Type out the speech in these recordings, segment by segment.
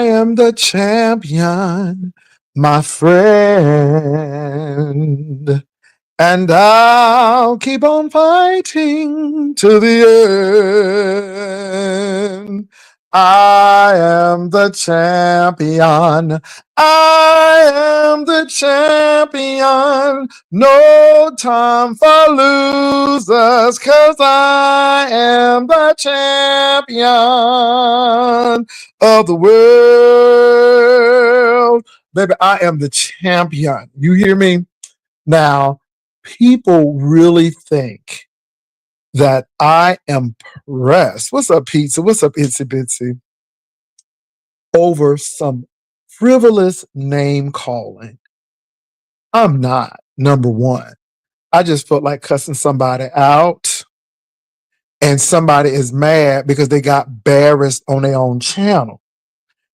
am the champion, my friend. And I'll keep on fighting to the end. I am the champion. I am the champion. No time for losers, 'cause I am the champion of the world. Baby, I am the champion. You hear me? Now, people really think that I am pressed. What's up, Pizza? What's up, Itsy Bitsy? Over some frivolous name calling. I'm not, number one. I just felt like cussing somebody out, and somebody is mad because they got embarrassed on their own channel.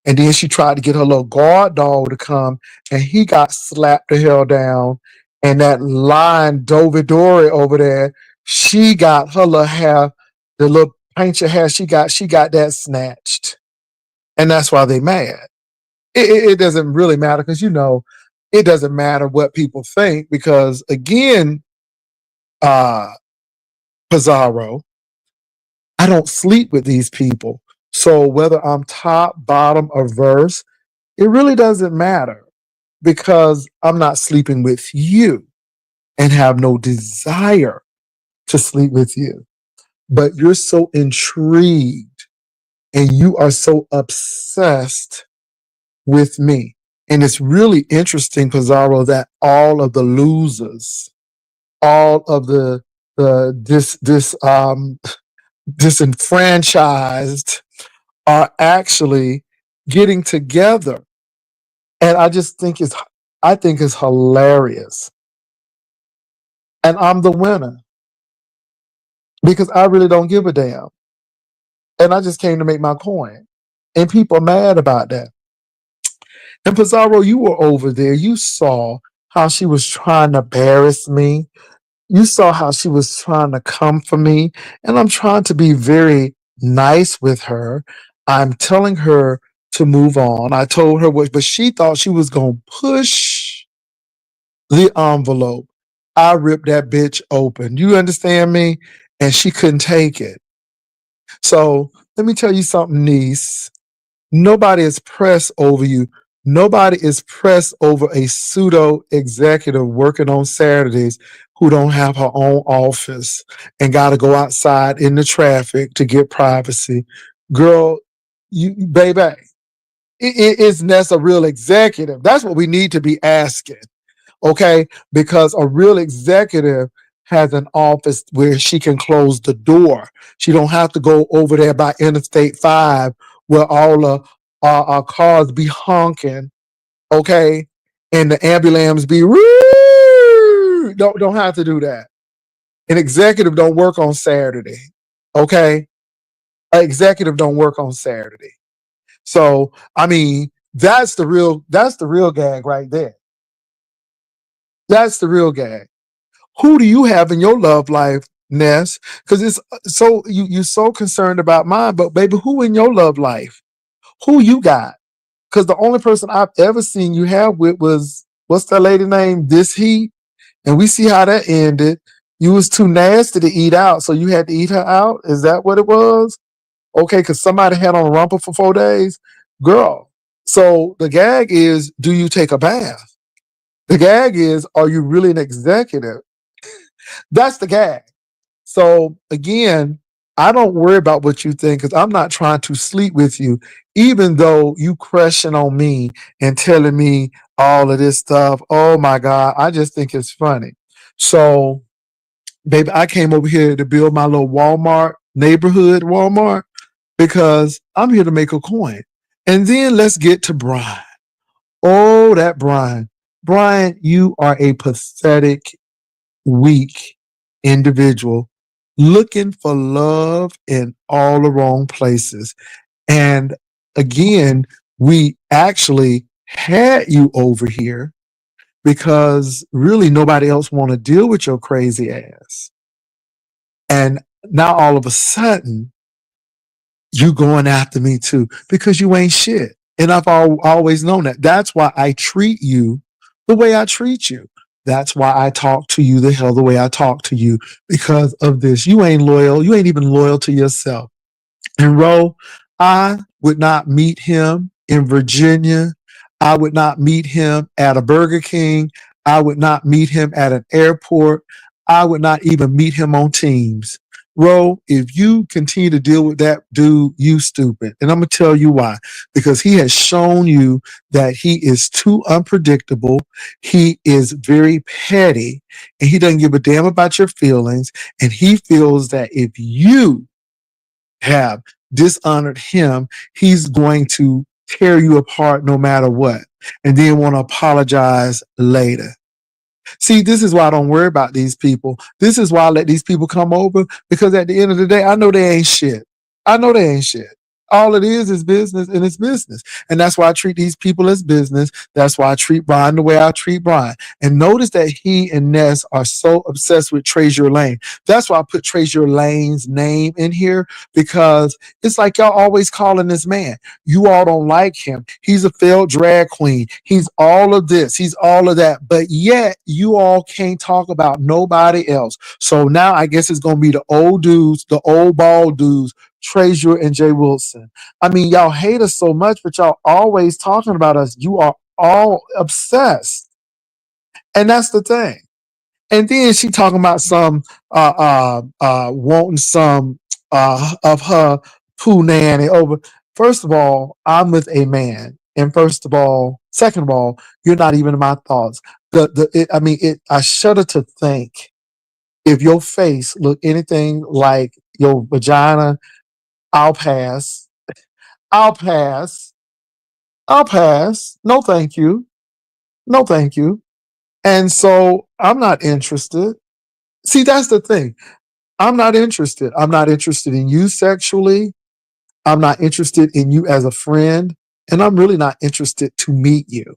And then she tried to get her little guard dog to come, and he got slapped the hell down. And that line Dovidori over there, she got her little hair, the little paint your hair, she got that snatched. And that's why they mad. It doesn't really matter because it doesn't matter what people think because again, uh Pizarro, I don't sleep with these people. So whether I'm top, bottom, or verse, it really doesn't matter because I'm not sleeping with you and have no desire to sleep with you. But you're so intrigued and you are so obsessed with me. And it's really interesting, Pizarro, that all of the losers, all of the disenfranchised are actually getting together. And I think it's hilarious. And I'm the winner because I really don't give a damn. And I just came to make my coin. And people are mad about that. And Pizarro, you were over there. You saw how she was trying to embarrass me. You saw how she was trying to come for me. And I'm trying to be very nice with her. I'm telling her to move on. I told her what, but she thought she was going to push the envelope. I ripped that bitch open. You understand me? And she couldn't take it. So let me tell you something, niece. Nobody is pressed over you. Nobody is pressed over a pseudo executive working on Saturdays who don't have her own office and got to go outside in the traffic to get privacy. Girl, you baby, is Ness a real executive? That's what we need to be asking. Okay, because a real executive has an office where she can close the door. She don't have to go over there by Interstate 5 where all the cars be honking, okay, and the ambulance be woo. Don't have to do that. An executive don't work on Saturday, okay? An executive don't work on Saturday. So I mean, that's the real gag right there. That's the real gag. Who do you have in your love life, Ness? Because it's so you're so concerned about mine, but baby, who in your love life? Who you got? Because the only person I've ever seen you have with was what's that lady name? This Heat, and we see how that ended. You was too nasty to eat out, so you had to eat her out. Is that what it was? Okay, because somebody had on a rumper for 4 days, girl. So the gag is, do you take a bath? The gag is, are you really an executive? That's the gag. So again, I don't worry about what you think because I'm not trying to sleep with you, even though you crushing on me and telling me all of this stuff. Oh my God, I just think it's funny. So, baby, I came over here to build my little Walmart, neighborhood Walmart, because I'm here to make a coin. And then let's get to Brine. Oh, that Brine. Brine, you are a pathetic, weak individual looking for love in all the wrong places. And again, we actually had you over here because really nobody else want to deal with your crazy ass. And now all of a sudden, you going after me too because you ain't shit. And always known that. That's why I treat you the way I treat you. That's why I talk to you the hell the way I talk to you because of this. You ain't loyal. You ain't even loyal to yourself. And Ro, I would not meet him in Virginia. I would not meet him at a Burger King. I would not meet him at an airport. I would not even meet him on Teams. Ro, if you continue to deal with that dude, you stupid. And I'm going to tell you why. Because he has shown you that he is too unpredictable. He is very petty and he doesn't give a damn about your feelings. And he feels that if you have dishonored him, he's going to tear you apart no matter what, and then want to apologize later. See, this is why I don't worry about these people. This is why I let these people come over because at the end of the day, I know they ain't shit. I know they ain't shit. All it is business and it's business. And that's why I treat these people as business. That's why I treat Brine the way I treat Brine. And notice that he and Ness are so obsessed with Trezure Lane. That's why I put Trezure Lane's name in here because it's like y'all always calling this man. You all don't like him. He's a failed drag queen. He's all of this. He's all of that. But yet you all can't talk about nobody else. So now I guess it's going to be the old dudes, the old bald dudes, Trezure and Jay Wilson. I mean, y'all hate us so much, but y'all always talking about us. You are all obsessed. And that's the thing. And then she talking about some wanting some of her poo nanny over. First of all, I'm with a man, and second of all, you're not even in my thoughts. I shudder to think if your face look anything like your vagina. I'll pass. I'll pass. I'll pass. No, thank you. No, thank you. And so I'm not interested. See, that's the thing. I'm not interested. I'm not interested in you sexually. I'm not interested in you as a friend. And I'm really not interested to meet you.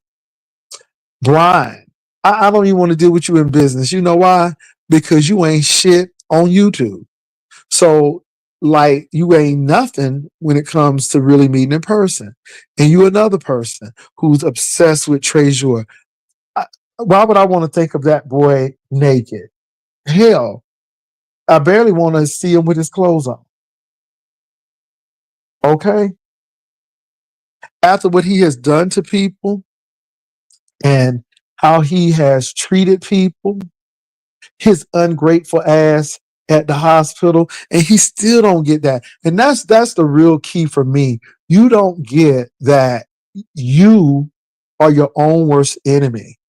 Brine, I don't even want to deal with you in business. You know why? Because you ain't shit on YouTube. So, like, you ain't nothing when it comes to really meeting in person. And you another person who's obsessed with Trezure. Why would I want to think of that boy naked? Hell, I barely want to see him with his clothes on. Okay? After what he has done to people and how he has treated people, his ungrateful ass at the hospital, and he still don't get that. And that's the real key for me. You don't get that you are your own worst enemy.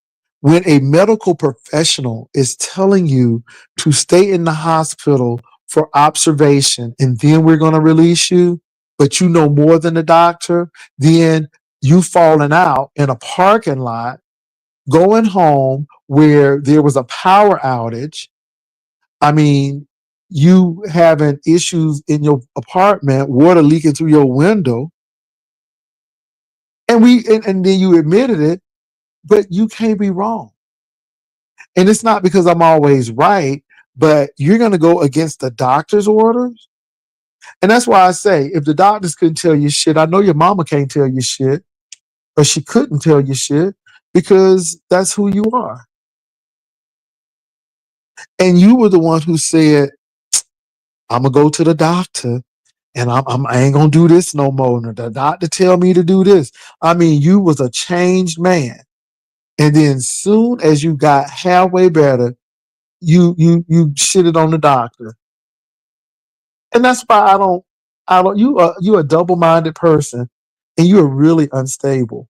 When a medical professional is telling you to stay in the hospital for observation and then we're going to release you, but you know more than the doctor, then you falling out in a parking lot, going home where there was a power outage. I mean, you having issues in your apartment, water leaking through your window, and then you admitted it, but you can't be wrong. And it's not because I'm always right, but you're going to go against the doctor's orders. And that's why I say, if the doctors couldn't tell you shit, I know your mama can't tell you shit, or she couldn't tell you shit because that's who you are. And you were the one who said, I'm going to go to the doctor and I ain't going to do this no more. And the doctor tell me to do this. I mean, you was a changed man. And then soon as you got halfway better, you shitted on the doctor. And that's why I don't you're a double-minded person and you're really unstable.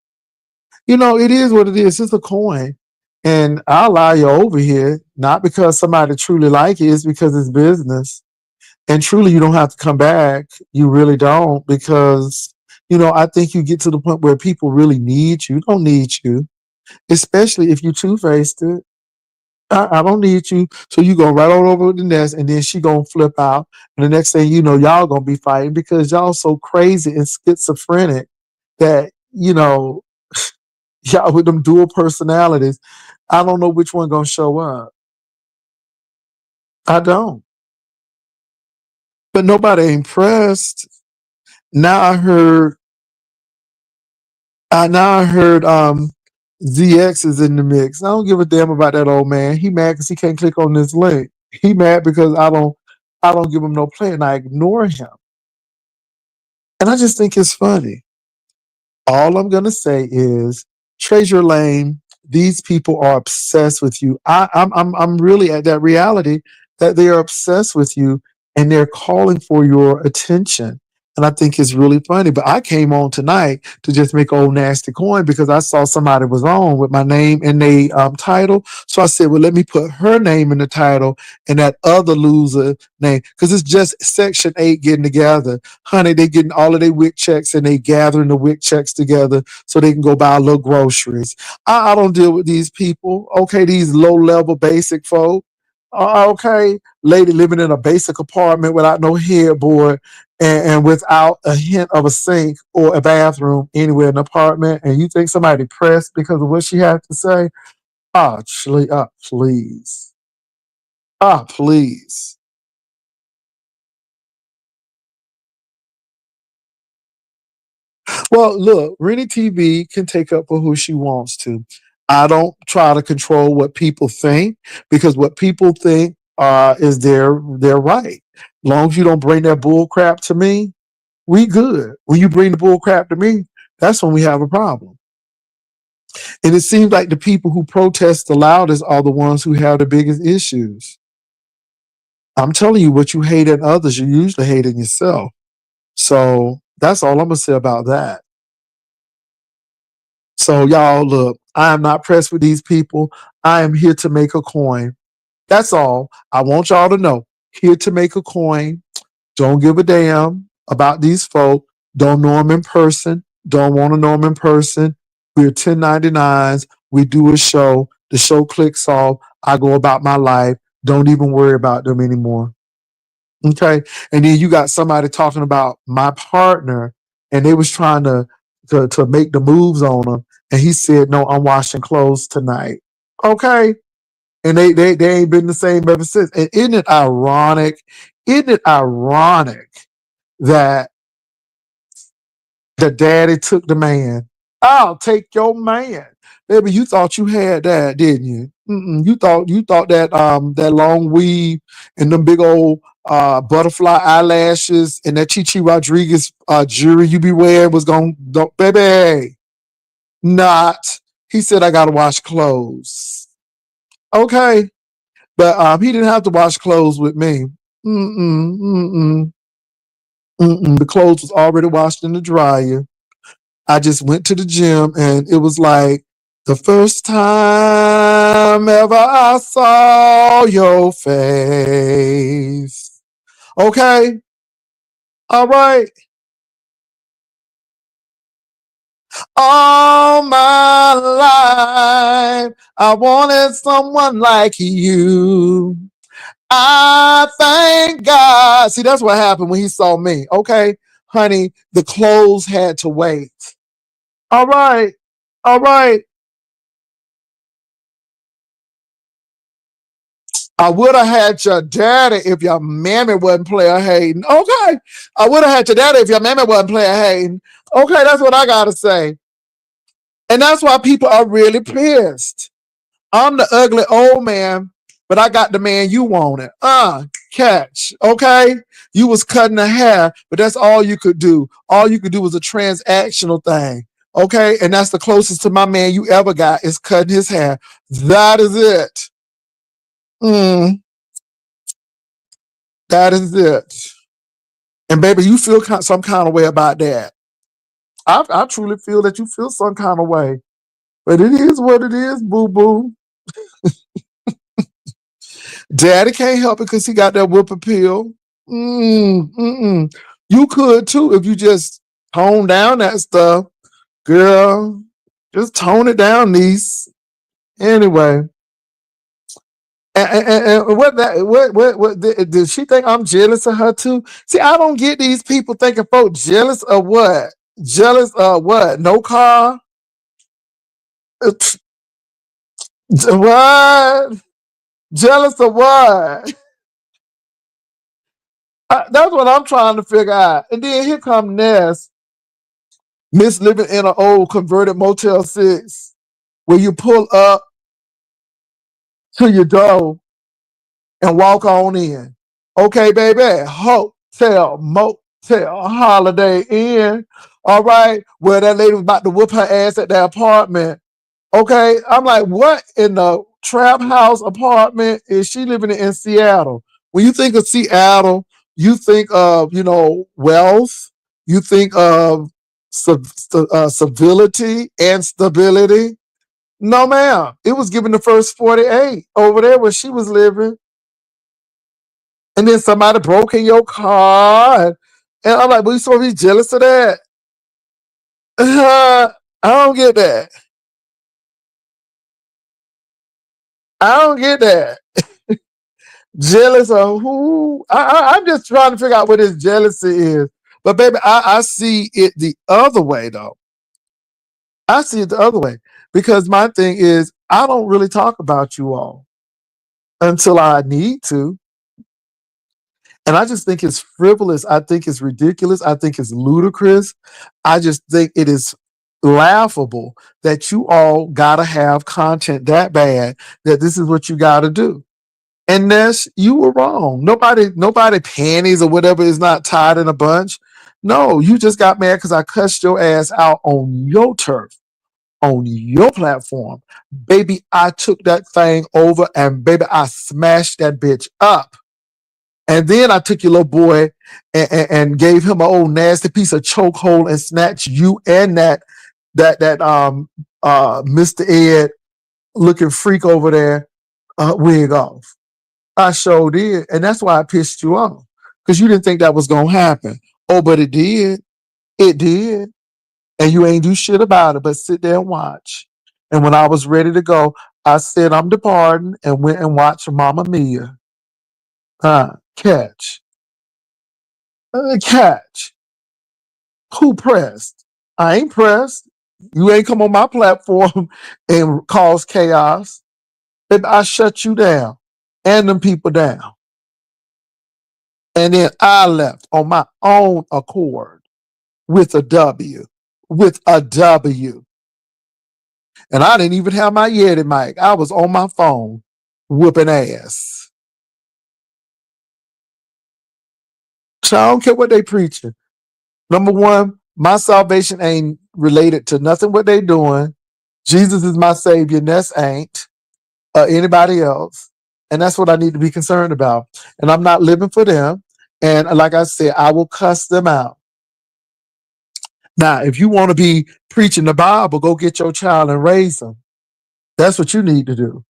You know, it is what it is. It's a coin. And I'll allow you over here, not because somebody truly like it, it's because it's business. And truly you don't have to come back. You really don't, because I think you get to the point where people really need you. Don't need you, especially if you two-faced it. I don't need you. So you go right on over the Ness, and then she gonna flip out. And the next thing you know, y'all gonna be fighting because y'all so crazy and schizophrenic that y'all with them dual personalities. I don't know which one gonna show up. I don't. But nobody impressed. Now I heard Now I heard ZX is in the mix. I don't give a damn about that old man. He mad because he can't click on this link. He mad because I don't give him no play and I ignore him. And I just think it's funny. All I'm gonna say is Trezure Lane, these people are obsessed with you. I'm really at that reality that they are obsessed with you and they're calling for your attention. And I think it's really funny. But I came on tonight to just make old nasty coin because I saw somebody was on with my name in the title. So I said, well, let me put her name in the title and that other loser name because it's just Section 8 getting together. Honey, they getting all of their WIC checks and they gathering the WIC checks together so they can go buy a little groceries. I don't deal with these people. Okay, these low level basic folk. Okay, lady living in a basic apartment without no headboard and without a hint of a sink or a bathroom anywhere in the apartment, and you think somebody pressed because of what she had to say? Please. Please. Well, look, Rennie TV can take up for who she wants to. I don't try to control what people think because what people think is their right. Long as you don't bring that bull crap to me, we good. When you bring the bull crap to me, that's when we have a problem. And it seems like the people who protest the loudest are the ones who have the biggest issues. I'm telling you, what you hate in others, you usually hate in yourself. So that's all I'm gonna say about that. So y'all look, I am not pressed with these people. I am here to make a coin. That's all. I want y'all to know. Here to make a coin. Don't give a damn about these folk. Don't know them in person. Don't want to know them in person. We're 1099s. We do a show. The show clicks off. I go about my life. Don't even worry about them anymore. Okay. And then you got somebody talking about my partner and they was trying to make the moves on him. And he said, no, I'm washing clothes tonight. Okay. And they ain't been the same ever since. And isn't it ironic? Isn't it ironic that the daddy took the man? I'll take your man. Baby, you thought you had that, didn't you? Mm-mm. You thought that that long weave and them big old butterfly eyelashes and that Chichi Rodriguez jewelry you be wearing was gonna baby. Not. He said I gotta wash clothes. Okay. But he didn't have to wash clothes with me. Mm-mm, mm-mm, mm-mm. The clothes was already washed in the dryer. I just went to the gym and it was like the first time ever I saw your face. Okay. All right. All my life, I wanted someone like you. I thank God. See, that's what happened when he saw me. Okay, honey, the clothes had to wait. All right. All right. I would have had your daddy if your mammy wasn't player hating. Okay. I would have had your daddy if your mammy wasn't player hating. Okay, that's what I gotta say. And that's why people are really pissed. I'm the ugly old man, but I got the man you wanted. Catch. Okay? You was cutting the hair, but that's all you could do. All you could do was a transactional thing. Okay? And that's the closest to my man you ever got is cutting his hair. That is it. Mm, that is it. And baby, you feel some kind of way about that. I truly feel that you feel some kind of way. But it is what it is, boo boo. Daddy can't help it because he got that whip appeal. Mm. You could too if you just tone down that stuff, girl. Just tone it down, niece. Anyway, and what did she think I'm jealous of her too? See, I don't get these people thinking folks jealous of what? Jealous of what? No car? What? Jealous of what? That's what I'm trying to figure out. And then here come Ness. Miss living in an old converted Motel 6 where you pull up to your door and walk on in. Okay, baby, hotel, motel, Holiday Inn. All right, where that lady was about to whoop her ass at the apartment. Okay, I'm like, what in the trap house apartment is she living in Seattle? When you think of Seattle, you think of, wealth, you think of civility and stability. No, ma'am. It was given the first 48 over there where she was living. And then somebody broke in your car. And I'm like, we supposed to be jealous of that? I don't get that. I don't get that. Jealous of who? I'm just trying to figure out what his jealousy is. But baby, I see it the other way though. I see it the other way because my thing is I don't really talk about you all until I need to. And I just think it's frivolous. I think it's ridiculous. I think it's ludicrous. I just think it is laughable that you all gotta have content that bad that this is what you gotta do. And Ness, you were wrong. Nobody panties or whatever is not tied in a bunch. No, you just got mad because I cussed your ass out on your turf, on your platform. Baby, I took that thing over and baby, I smashed that bitch up. And then I took your little boy and gave him an old nasty piece of chokehold and snatched you and that Mr. Ed looking freak over there wig off. I sure did. And that's why I pissed you off. Because you didn't think that was gonna happen. Oh, but it did. It did. And you ain't do shit about it, but sit there and watch. And when I was ready to go, I said I'm departing and went and watched Mama Mia. Catch. Catch. Who pressed? I ain't pressed. You ain't come on my platform and cause chaos. Baby, I shut you down and them people down. And then I left on my own accord with a W. With a W. And I didn't even have my Yeti mic. I was on my phone whooping ass. So I don't care what they preaching. Number one, my salvation ain't related to nothing what they doing. Jesus is my savior. Ness ain't. Anybody else. And that's what I need to be concerned about. And I'm not living for them. And like I said, I will cuss them out. Now, if you want to be preaching the Bible, go get your child and raise them. That's what you need to do.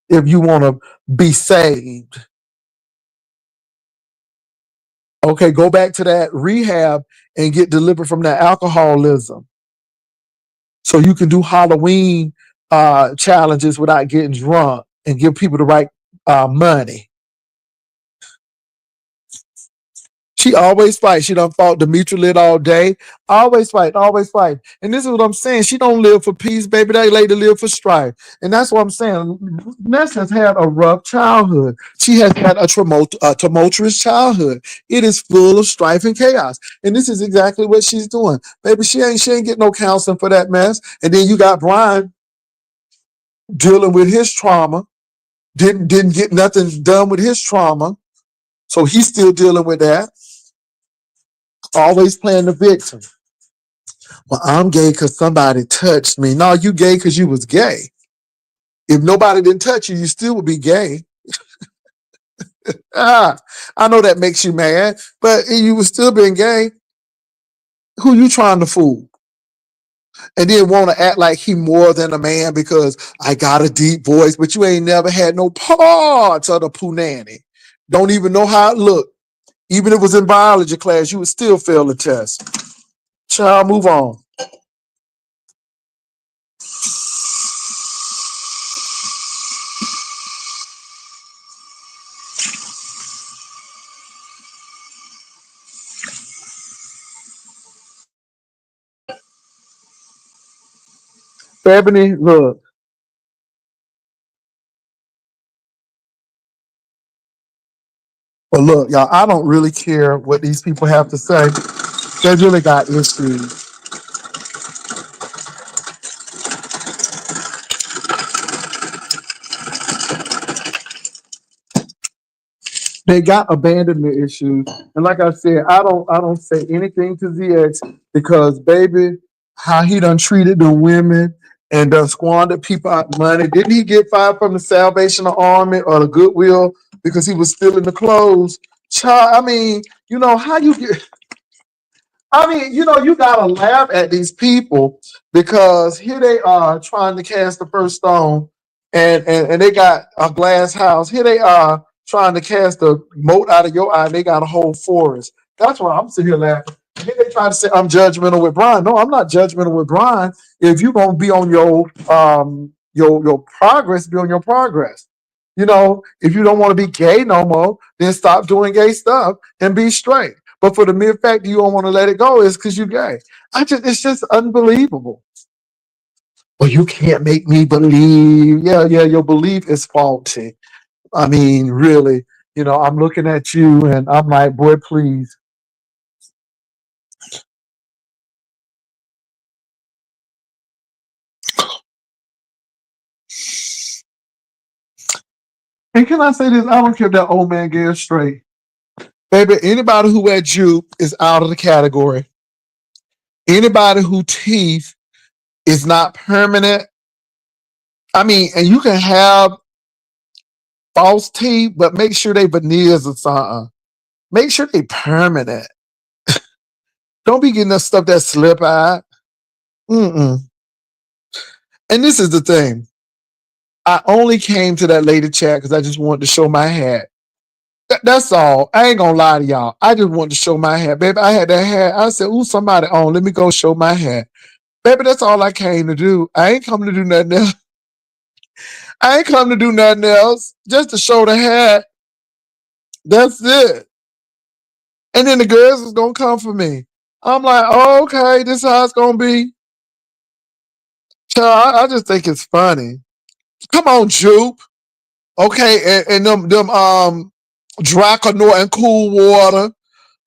If you want to be saved. Okay, go back to that rehab and get delivered from that alcoholism. So you can do Halloween challenges without getting drunk and give people the right money. She always fight. She done fought Demetri Lit all day. Always fight, always fight. And this is what I'm saying. She don't live for peace, baby. That lady live for strife. And that's what I'm saying. Ness has had a rough childhood. She has had a tumultuous childhood. It is full of strife and chaos. And this is exactly what she's doing. Baby, she ain't getting no counseling for that mess. And then you got Brine dealing with his trauma. Didn't get nothing done with his trauma. So he's still dealing with that. Always playing the victim. Well, I'm gay because somebody touched me. No, you gay because you was gay. If nobody didn't touch you, you still would be gay. I know that makes you mad, but you was still being gay. Who you trying to fool? And then want to act like he more than a man because I got a deep voice, but you ain't never had no parts of the punani. Don't even know how it looked. Even if it was in biology class, you would still fail the test. Child, move on. Ebony, look. But look, y'all, I don't really care what these people have to say. They really got issues. They got abandonment issues. And like I said, I don't say anything to ZX because baby, how he done treated the women and done squandered people out money. Didn't he get fired from the Salvation Army or the Goodwill because he was stealing the clothes? Child, I mean, how you get you gotta laugh at these people because here they are trying to cast the first stone and they got a glass house. Here they are trying to cast a moat out of your eye, and they got a whole forest. That's why I'm sitting here laughing. And then they try to say I'm judgmental with Brine. No, I'm not judgmental with Brine. If you're gonna be on your progress, be on your progress. If you don't want to be gay no more, then stop doing gay stuff and be straight. But for the mere fact that you don't want to let it go is because you're gay. It's just unbelievable. Well, you can't make me believe. Yeah, your belief is faulty. I mean, really, I'm looking at you and I'm like, boy, please. And can I say this? I don't care if that old man gets straight. Baby, anybody who wear juke is out of the category. Anybody who teeth is not permanent. I mean, and you can have false teeth, but make sure they veneers or something. Make sure they permanent. Don't be getting that stuff that slip out. Mm-mm. And this is the thing. I only came to that later chat because I just wanted to show my hat. That's all. I ain't gonna lie to y'all. I just wanted to show my hat. Baby, I had that hat. I said, ooh, somebody on. Let me go show my hat. Baby, that's all I came to do. I ain't come to do nothing else. I ain't come to do nothing else. Just to show the hat. That's it. And then the girls is gonna come for me. I'm like, oh, okay, this is how it's gonna be. So I just think it's funny. Come on, Jupe. Okay, and them Draconor and Cool Water.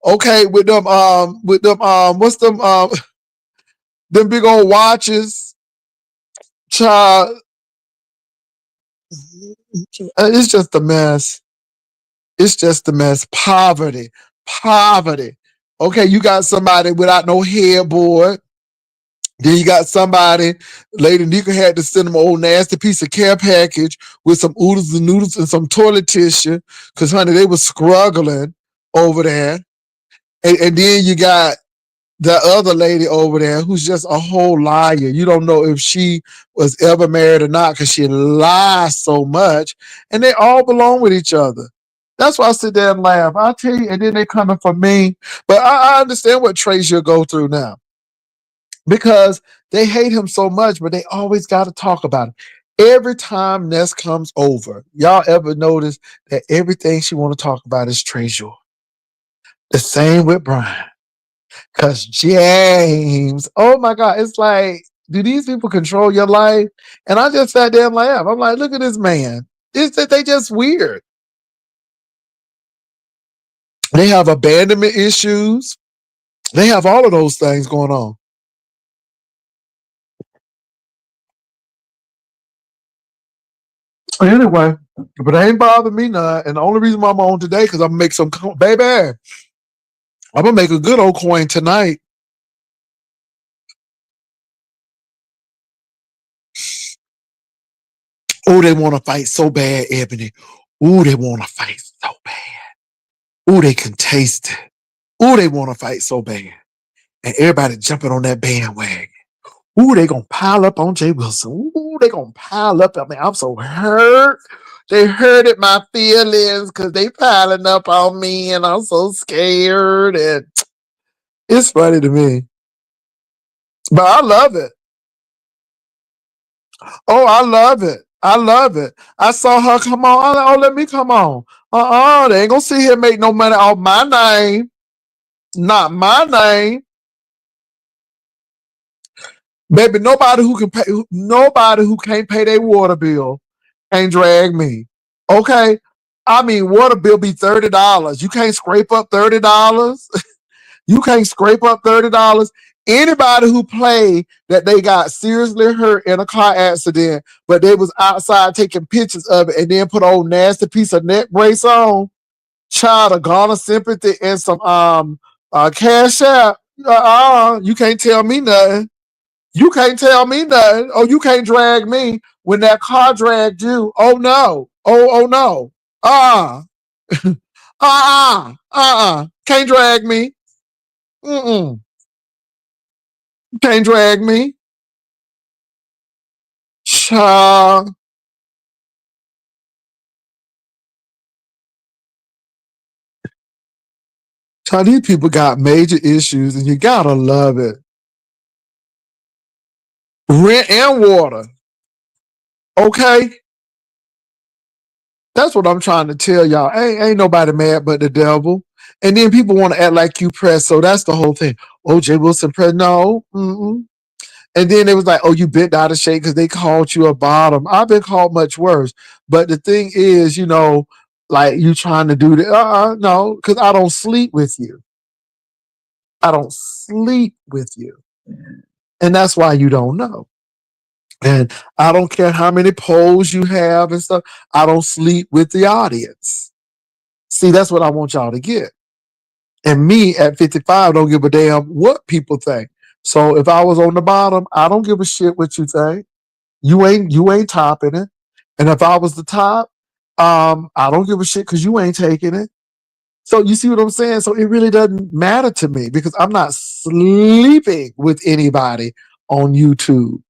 Okay, with them what's them big old watches. Child, it's just a mess. It's just a mess. Poverty. Poverty. Okay, you got somebody without no headboard. Then you got somebody, Lady Nika had to send them an old nasty piece of care package with some oodles and noodles and some toilet tissue because, honey, they were struggling over there. And then you got the other lady over there who's just a whole liar. You don't know if she was ever married or not because she lies so much. And they all belong with each other. That's why I sit there and laugh. I'll tell you, and then they coming for me. But I understand what Trezure go through now because they hate him so much, but they always got to talk about it. Every time Ness comes over, y'all ever notice that everything she want to talk about is Trezure? The same with Brine. Cause James, oh my God, it's like, do these people control your life? And I just sat there and laughed. I'm like, look at this man. It's that they just weird. They have abandonment issues. They have all of those things going on. Anyway, but it ain't bothering me none. And the only reason why I'm on today, because I'm gonna make some baby. I'm gonna make a good old coin tonight. Oh, they want to fight so bad, Ebony. Oh, they want to fight so bad. Oh, they can taste it. Oh, they want to fight so bad. And everybody jumping on that bandwagon. Ooh, they gonna pile up on Jay Wilson. Ooh, they gonna pile up. I mean, I'm so hurt. They hurted my feelings because they piling up on me, and I'm so scared. And it's funny to me, but I love it. Oh, I love it. I love it. I saw her come on. I'm like, oh, let me come on. They ain't gonna sit here and make no money off my name. Not my name. Baby, nobody who can't pay their water bill can't drag me. Okay? I mean, water bill be $30. You can't scrape up $30. You can't scrape up $30. Anybody who played that they got seriously hurt in a car accident, but they was outside taking pictures of it and then put an old nasty piece of neck brace on. Child, a garner sympathy and some cash out. You can't tell me nothing. You can't tell me nothing. Oh, you can't drag me when that car dragged you. Oh no. Oh no. Can't drag me. Mm-mm. Can't drag me. Child. Child, these people got major issues and you gotta love it. Rent and water. Okay? That's what I'm trying to tell y'all. Ain't nobody mad but the devil. And then people want to act like you pressed. So that's the whole thing. OJ Wilson pressed. No. Mm-mm. And then it was like, oh, you bent out of shape because they called you a bottom. I've been called much worse. But the thing is, like you trying to do that. No, because I don't sleep with you. I don't sleep with you. And that's why you don't know. And I don't care how many polls you have and stuff. I don't sleep with the audience. See, that's what I want y'all to get. And me at 55 don't give a damn what people think. So if I was on the bottom, I don't give a shit what you think. You ain't topping it. And if I was the top, I don't give a shit because you ain't taking it. So you see what I'm saying? So it really doesn't matter to me because I'm not sleeping with anybody on YouTube.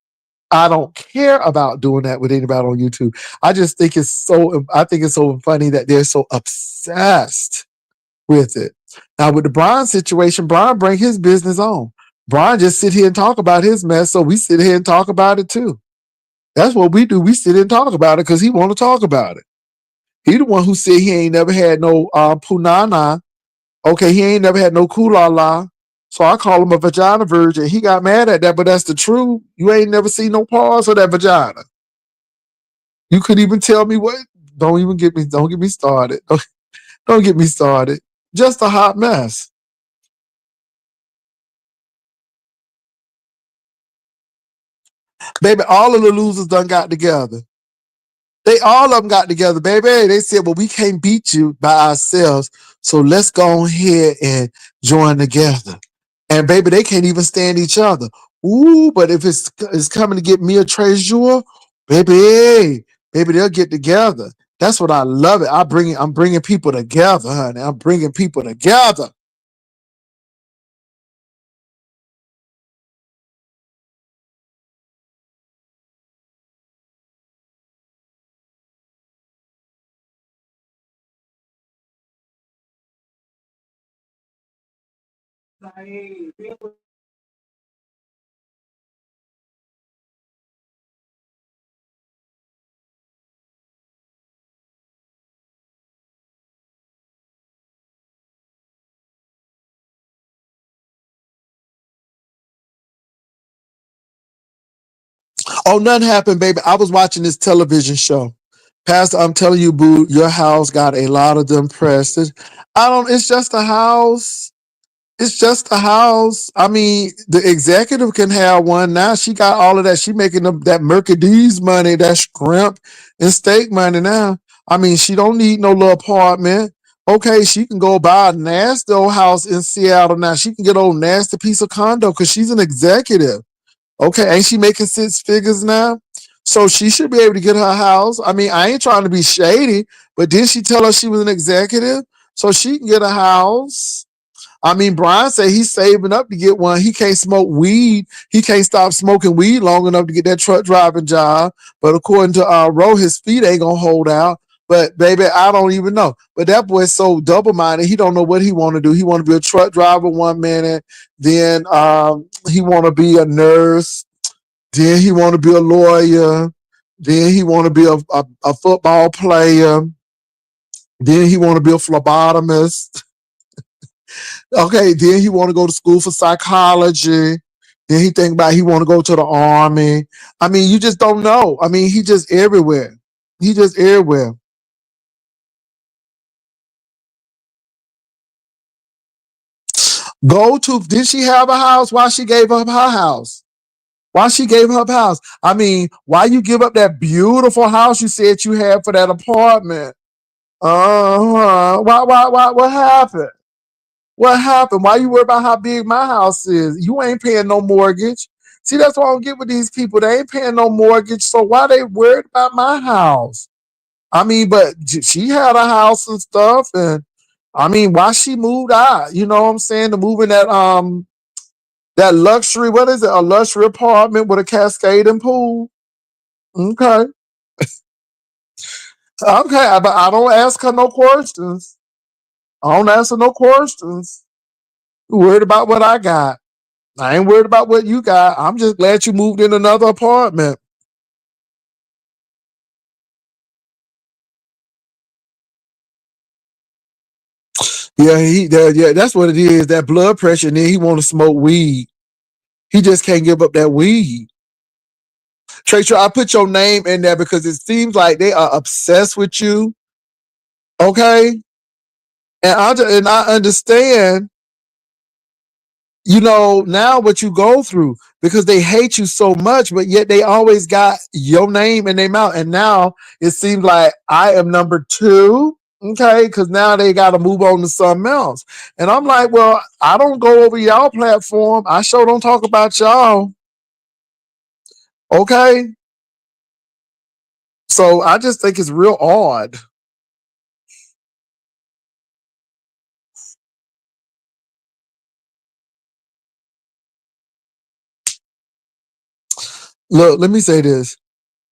I don't care about doing that with anybody on YouTube. I think it's so funny that they're so obsessed with it. Now with the Brine situation, Brine bring his business on. Brine just sit here and talk about his mess, so we sit here and talk about it too. That's what we do. We sit here and talk about it because he want to talk about it. He the one who said he ain't never had no punana. Okay, he ain't never had no kulala. So I call him a vagina virgin. He got mad at that, but that's the truth. You ain't never seen no pause of that vagina. You could even tell me what. Don't get me started. Don't get me started. Just a hot mess. Baby, all of the losers done got together. They all of them got together, baby. They said, well, we can't beat you by ourselves. So let's go ahead and join together. And baby, they can't even stand each other. Ooh, but if it's coming to get me a Trezure, baby, they'll get together. That's what I love it. I'm bringing people together, honey. I'm bringing people together. Oh, nothing happened, baby. I was watching this television show. Pastor, I'm telling you, boo, your house got a lot of them pressed. It's just a house. It's just a house. I mean, the executive can have one now. She got all of that. She making that Mercedes money, that shrimp and steak money now. I mean, she don't need no little apartment. Okay, she can go buy a nasty old house in Seattle now. She can get a old nasty piece of condo because she's an executive. Okay, ain't she making six figures now? So she should be able to get her house. I mean, I ain't trying to be shady, but did she tell her she was an executive? So she can get a house. I mean, Brine said he's saving up to get one. He can't smoke weed. He can't stop smoking weed long enough to get that truck driving job. But according to Ro, his feet ain't gonna hold out. But baby, I don't even know. But that boy's so double-minded. He don't know what he want to do. He want to be a truck driver one minute, then he want to be a nurse, then he want to be a lawyer, then he want to be a football player, then he want to be a phlebotomist. Okay, then he want to go to school for psychology. Then he think about he want to go to the army. I mean, you just don't know. I mean, he just everywhere. He just everywhere. Go to, did she have a house? Why she gave up her house? Why she gave up her house? I mean, why you give up that beautiful house you said you had for that apartment? What happened? What happened? Why you worry about how big my house is? You ain't paying no mortgage. See, that's what I don't get with these people. They ain't paying no mortgage, so why they worried about my house? I mean, but she had a house and stuff, and I mean, why she moved out? You know what I'm saying? To move in that luxury, what is it? A luxury apartment with a cascading pool. Okay. Okay, but I don't ask her no questions. I don't ask her no questions. Worried about what I got. I ain't worried about what you got. I'm just glad you moved in another apartment. Yeah, that's what it is. That blood pressure, and then he want to smoke weed. He just can't give up that weed. Tracer, I put your name in there because it seems like they are obsessed with you. Okay, and I understand, now what you go through because they hate you so much, but yet they always got your name in their mouth. And now it seems like I am number two. Okay, because now they got to move on to something else. And I'm like, well, I don't go over y'all platform. I sure don't talk about y'all. Okay, so I just think it's real odd. Look, let me say this.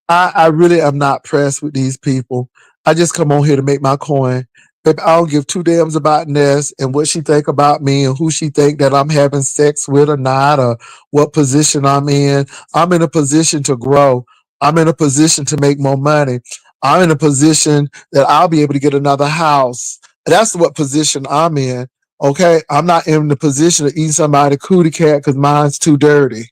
I really am not pressed with these people. I just come on here to make my coin. Baby, I don't give two damns about Ness and what she think about me and who she think that I'm having sex with or not, or what position I'm in. I'm in a position to grow. I'm in a position to make more money. I'm in a position that I'll be able to get another house. That's what position I'm in. Okay, I'm not in the position to eat somebody cootie cat because mine's too dirty.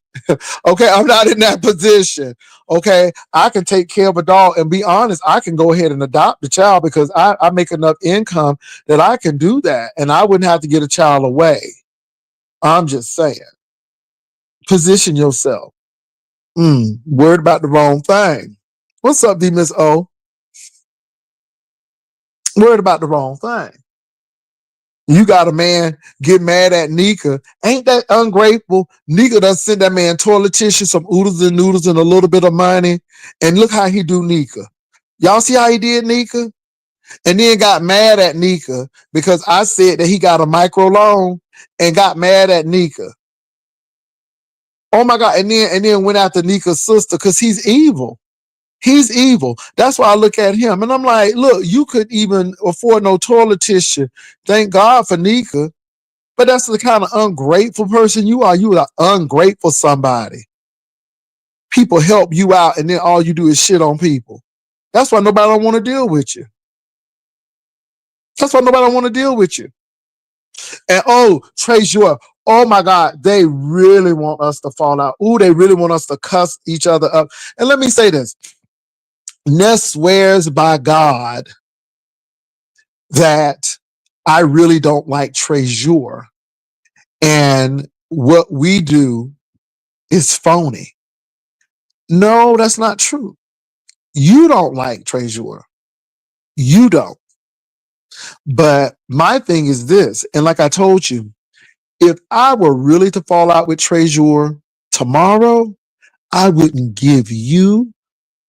Okay, I'm not in that position. Okay, I can take care of a dog and be honest, I can go ahead and adopt the child because I make enough income that I can do that and I wouldn't have to get a child away. I'm just saying, position yourself. Worried about the wrong thing. What's up, D Miss O? Worried about the wrong thing. You got a man get mad at Nika. Ain't that ungrateful? Nika done send that man toilet tissue, some oodles and noodles, and a little bit of money. And look how he do Nika. Y'all see how he did Nika? And then got mad at Nika because I said that he got a micro loan and got mad at Nika. Oh my God. And then went after Nika's sister because he's evil. He's evil. That's why I look at him and I'm like, look, you could even afford no toilet tissue. Thank God for Nika. But that's the kind of ungrateful person you are. You are ungrateful somebody. People help you out and then all you do is shit on people. That's why nobody don't want to deal with you. That's why nobody don't want to deal with you. And Trezure, oh my God, they really want us to fall out. Ooh, they really want us to cuss each other up. And let me say this. Ness swears by God that I really don't like Trezure. And what we do is phony. No, that's not true. You don't like Trezure. You don't. But my thing is this, and like I told you, if I were really to fall out with Trezure tomorrow, I wouldn't give you,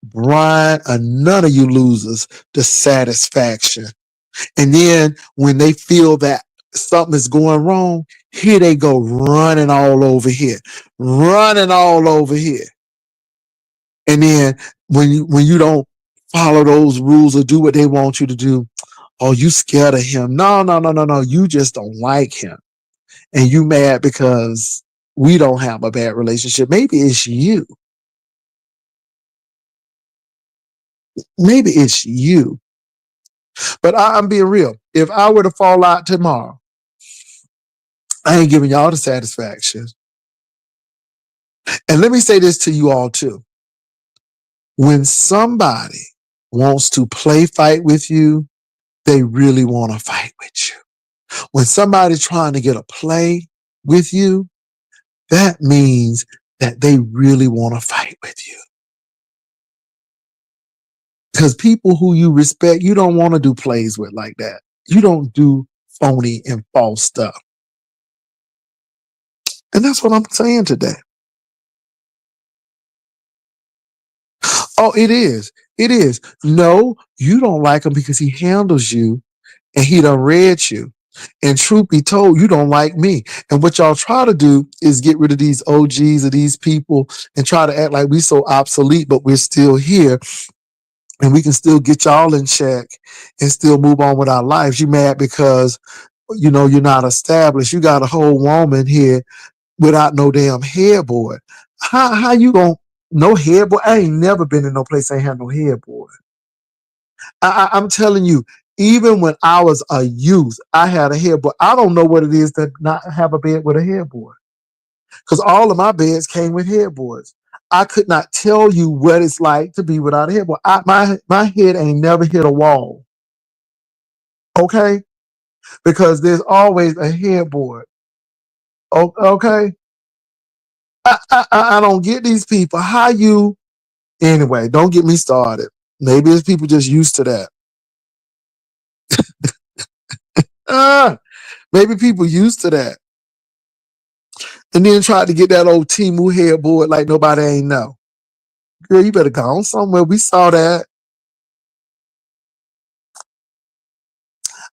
Brine, or none of you losers the satisfaction. And then when they feel that something is going wrong, here they go running all over here, running all over here. And then when you don't follow those rules or do what they want you to do, oh, you scared of him. No, no, no, no, no. You just don't like him. And you mad because we don't have a bad relationship. Maybe it's you. Maybe it's you. But I'm being real. If I were to fall out tomorrow, I ain't giving y'all the satisfaction. And let me say this to you all too. When somebody wants to play fight with you, they really want to fight with you. When somebody's trying to get a play with you, that means that they really want to fight with you. Because people who you respect, you don't want to do plays with like that. You don't do phony and false stuff. And that's what I'm saying today. Oh, it is. It is. No, you don't like him because he handles you and he done read you. And truth be told, you don't like me. And what y'all try to do is get rid of these OGs of these people and try to act like we so obsolete, but we're still here and we can still get y'all in check and still move on with our lives. You mad because you're not established. You got a whole woman here without no damn headboard. How you gonna no headboard? I ain't never been in no place ain't had no headboard. I'm telling you, even when I was a youth, I had a headboard. I don't know what it is to not have a bed with a headboard because all of my beds came with headboards. I could not tell you what it's like to be without a headboard. My head ain't never hit a wall. Okay, because there's always a headboard. Okay, I don't get these people. How you anyway? Don't get me started. Maybe it's people just used to that. Maybe people used to that. And then tried to get that old Timu headboard like nobody ain't know. Girl, you better go on somewhere. We saw that.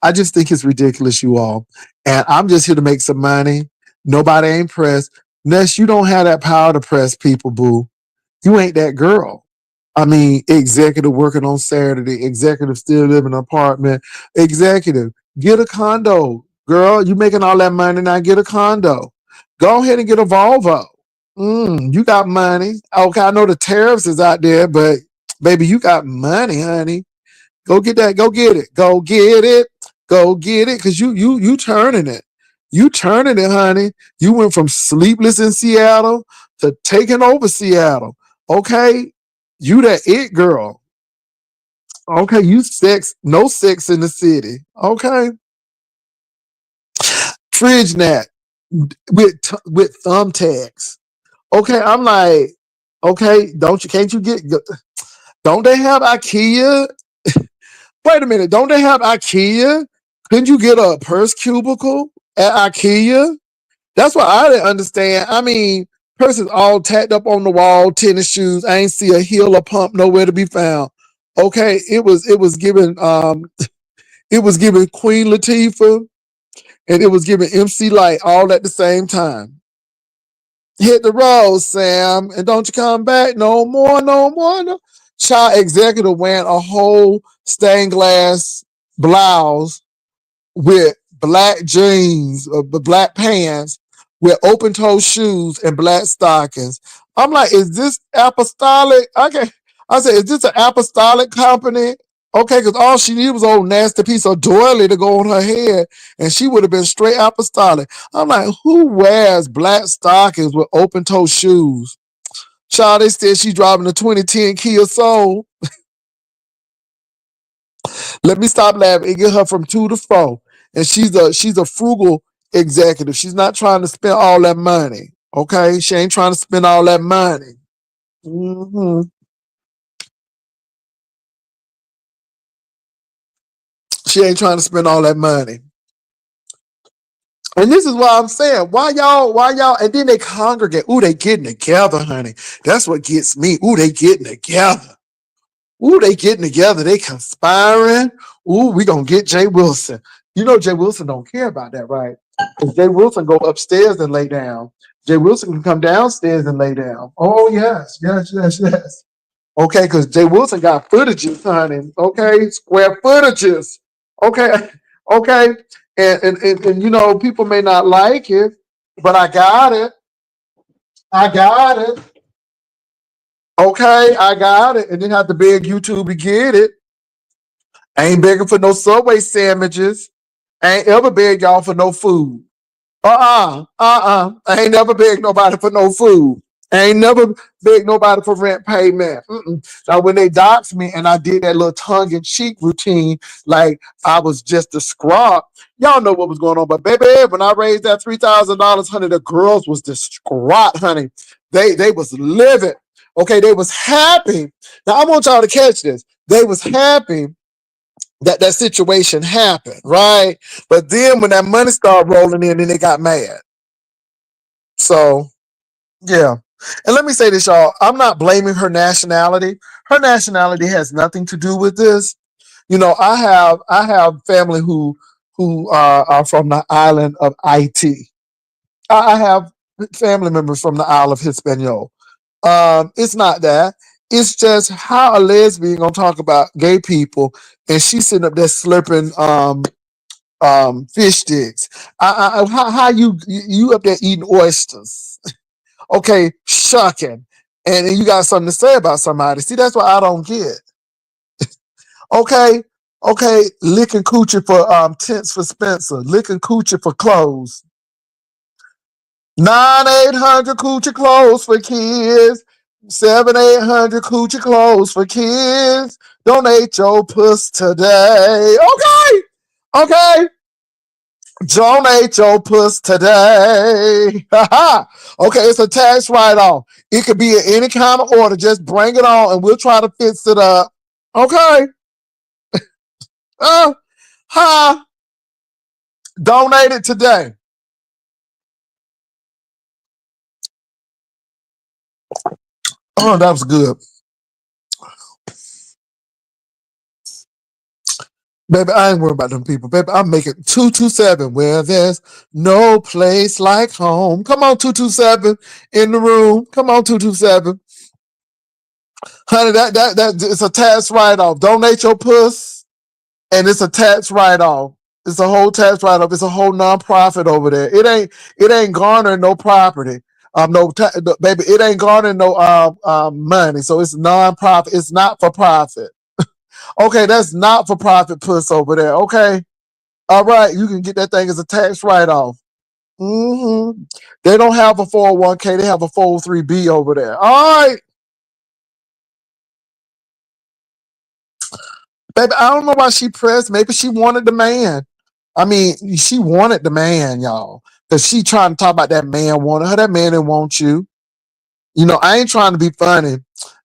I just think it's ridiculous, you all. And I'm just here to make some money. Nobody ain't pressed. Ness, you don't have that power to press people, boo. You ain't that girl. I mean, executive working on Saturday, executive still living in an apartment, executive, get a condo. Girl, you making all that money now, get a condo. Go ahead and get a Volvo. You got money. Okay, I know the tariffs is out there, but baby, you got money, honey. Go get that. Go get it. Go get it. Go get it. Cause you turning it. You turning it, honey. You went from sleepless in Seattle to taking over Seattle. Okay. You that it girl. Okay. You no sex in the city. Okay. Fridge nat with thumbtacks. Okay. I'm like, okay, can't you don't they have IKEA? Wait a minute, don't they have IKEA? Couldn't you get a purse cubicle at IKEA? That's what I didn't understand. I mean, purses all tacked up on the wall, tennis shoes. I ain't see a heel or pump nowhere to be found. Okay, it was giving it was giving Queen Latifah and it was giving MC Light all at the same time. Hit the road, Sam, and don't you come back no more, no more. No. Child executive wearing a whole stained glass blouse with black jeans or black pants with open toe shoes and black stockings. I'm like, is this apostolic? Okay. I said, is this an apostolic company? Okay, because all she needed was an old nasty piece of doily to go on her head, and she would have been straight apostolic. I'm like, who wears black stockings with open toe shoes? Child, they said she's driving a 2010 Kia Soul. Let me stop laughing and get her from 2 to 4. And she's a frugal executive. She's not trying to spend all that money. Okay, she ain't trying to spend all that money. hmm She ain't trying to spend all that money. And this is what I'm saying. Why y'all, and then they congregate. Ooh, they getting together, honey. That's what gets me. Ooh, they getting together. Ooh, they getting together. They conspiring. Ooh, we gonna get Jay Wilson. You know Jay Wilson don't care about that, right? Because Jay Wilson go upstairs and lay down. Jay Wilson can come downstairs and lay down. Oh, yes, yes, yes, yes. Okay, because Jay Wilson got footages, honey. Okay, square footages. Okay, okay. And people may not like it, but I got it. I got it. Okay, I got it. And then have to beg YouTube to get it. I ain't begging for no Subway sandwiches. I ain't ever begged y'all for no food. I ain't never begged nobody for no food. I ain't never begged nobody for rent payment. Now, when they doxed me and I did that little tongue in cheek routine, like I was just a scrub, y'all know what was going on. But baby, when I raised that $3,000, honey, the girls was distraught, honey. They was living. Okay, they was happy. Now I want y'all to catch this. They was happy that that situation happened, right? But then when that money started rolling in, then they got mad. So yeah. And let me say this, y'all. I'm not blaming her nationality. Her nationality has nothing to do with this. You know, I have family who are from the island of IT. I have family members from the Isle of Hispaniola. It's not that. It's just how a lesbian gonna talk about gay people and she's sitting up there slurping fish sticks. How you up there eating oysters? Okay, shucking, and you got something to say about somebody. See, that's what I don't get. Okay, okay, licking coochie for tents for Spencer, licking coochie for clothes. 9-800 coochie clothes for kids. 7-800 coochie clothes for kids. Donate your puss today. Okay, okay. Donate your puss today. Okay, it's a tax write-off. It could be in any kind of order. Just bring it on and we'll try to fix it up. Okay. Uh, huh. Donate it today. Oh, that was good. Baby, I ain't worried about them people. Baby, I'm making 227 where there's no place like home. Come on, 227 in the room. Come on, 227. Honey, that it's a tax write-off. Donate your puss, and it's a tax write-off. It's a whole tax write-off. It's a whole nonprofit over there. It ain't garnering no property. Baby, it ain't garnering no money. So it's nonprofit. It's not for profit. Okay, that's not for profit puss over there. Okay. All right, you can get that thing as a tax write-off. They don't have a 401k, they have a 403b over there. All right, baby, I don't know why she pressed. Maybe she wanted the man. I mean, she wanted the man, y'all. Because she trying to talk about that man wanted her. That man didn't want you. You know, I ain't trying to be funny,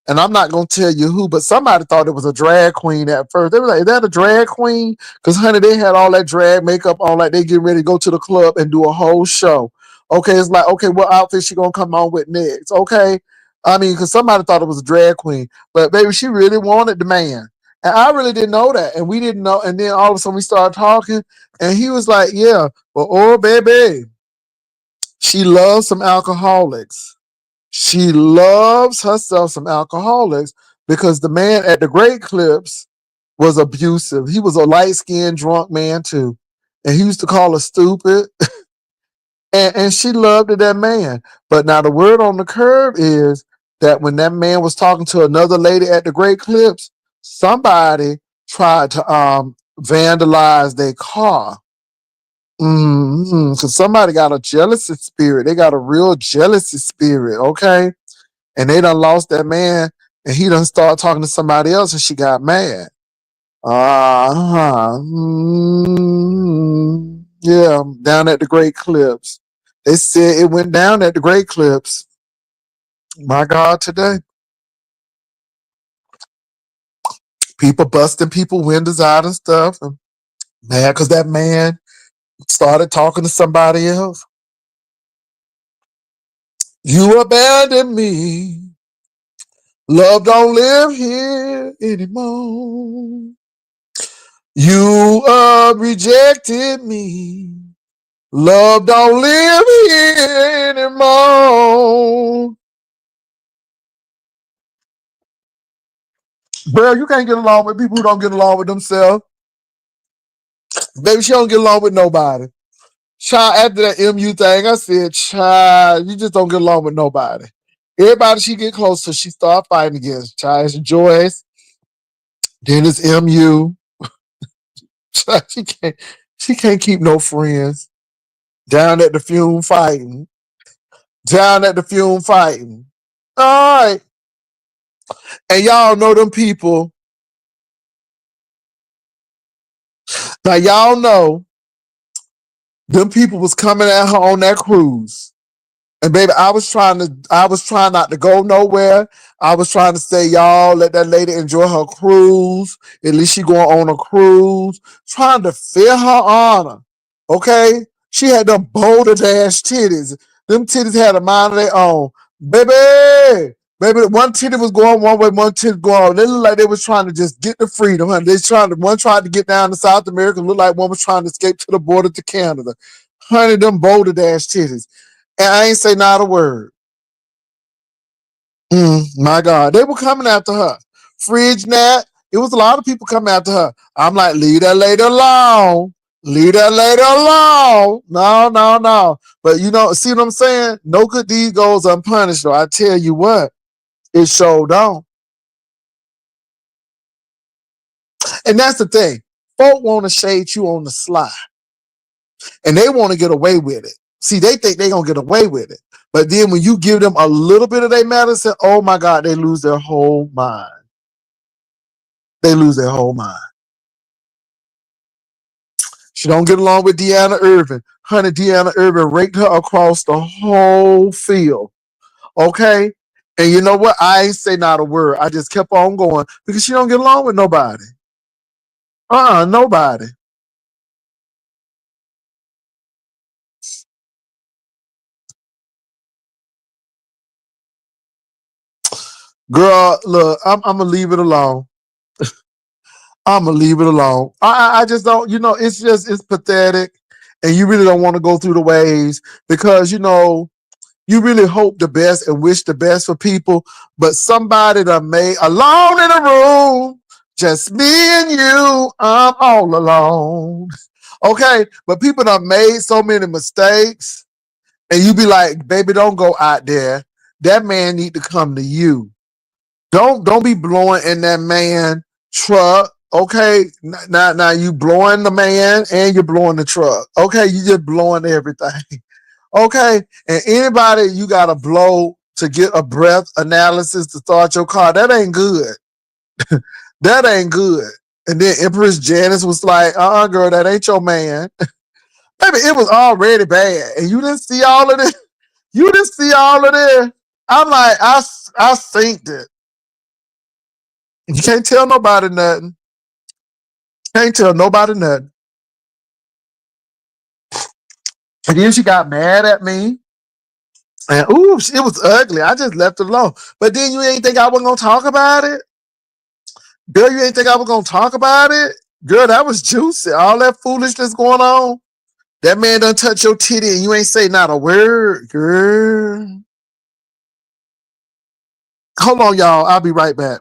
and I'm not gonna tell you who, but somebody thought it was a drag queen at first. They were like, "Is that a drag queen?" Because honey, they had all that drag makeup on, like they getting ready to go to the club and do a whole show. Okay, it's like, okay, what outfit she gonna come on with next? Okay, I mean, because somebody thought it was a drag queen, but baby, she really wanted the man, and I really didn't know that, and we didn't know. And then all of a sudden we started talking, and he was like, "Yeah, but oh baby, she loves some alcoholics." She loves herself some alcoholics because the man at the Great Clips was abusive. He was a light skinned drunk man too. And he used to call her stupid. And she loved that man. But now the word on the curb is that when that man was talking to another lady at the Great Clips, somebody tried to vandalize their car. Because somebody got a jealousy spirit. They got a real jealousy spirit, okay? And they done lost that man, and he done started talking to somebody else, and she got mad. Yeah, down at the Great Clips. They said it went down at the Great Clips. My God, today. People busting people windows out and stuff. And mad because that man started talking to somebody else. You abandoned me. Love don't live here anymore. You rejected me. Love don't live here anymore. Bro, you can't get along with people who don't get along with themselves. Baby, she don't get along with nobody. Child, after that MU thing, I said, child, you just don't get along with nobody. Everybody she get close to, she start fighting against. Child, it's Joyce, then it's MU. Child, she can't keep no friends. Down at the fume fighting. Down at the fume fighting. All right. And y'all know them people. Now y'all know them people was coming at her on that cruise. And baby, I was trying not to go nowhere. I was trying to say, y'all, let that lady enjoy her cruise. At least she going on a cruise. Trying to fill her honor. Okay? She had them boulder dash titties. Them titties had a mind of their own. Baby, one titty was going one way, one titty going on. They looked like they was trying to just get the freedom. Honey. One tried to get down to South America. Looked like one was trying to escape to the border to Canada. Honey, them boulder dash titties. And I ain't say not a word. My God. They were coming after her. Fridge Nat. It was a lot of people coming after her. I'm like, leave that lady alone. Leave that lady alone. No, no, no. But see what I'm saying? No good deed goes unpunished, though. I tell you what, it showed on. And that's the thing. Folk want to shade you on the sly. And they want to get away with it. See, they think they're going to get away with it. But then when you give them a little bit of their medicine, oh my God, they lose their whole mind. They lose their whole mind. She don't get along with Deanna Irvin. Honey, Deanna Irvin raked her across the whole field. Okay? And you know what? I ain't say not a word. I just kept on going because she don't get along with nobody. Nobody. Girl, look, I'm gonna leave it alone. I'm gonna leave it alone. I just don't, it's pathetic, and you really don't want to go through the waves because you really hope the best and wish the best for people, but somebody that made alone in a room, just me and you, I'm all alone. Okay, but people that made so many mistakes, and you be like, baby, don't go out there. That man need to come to you. Don't be blowing in that man truck. Okay, now you blowing the man and you're blowing the truck. Okay, you just blowing everything. Okay, and anybody you gotta blow to get a breath analysis to start your car, that ain't good. That ain't good. And then Empress Janice was like, girl, that ain't your man. Baby, it was already bad. And you didn't see all of this. You didn't see all of this. I'm like, I synced it. You can't tell nobody nothing. Can't tell nobody nothing. And then she got mad at me. And ooh, it was ugly. I just left it alone. But then you ain't think I wasn't gonna talk about it? Girl, you ain't think I was gonna talk about it? Girl, that was juicy. All that foolishness going on. That man done touch your titty and you ain't say not a word, girl. Hold on, y'all. I'll be right back.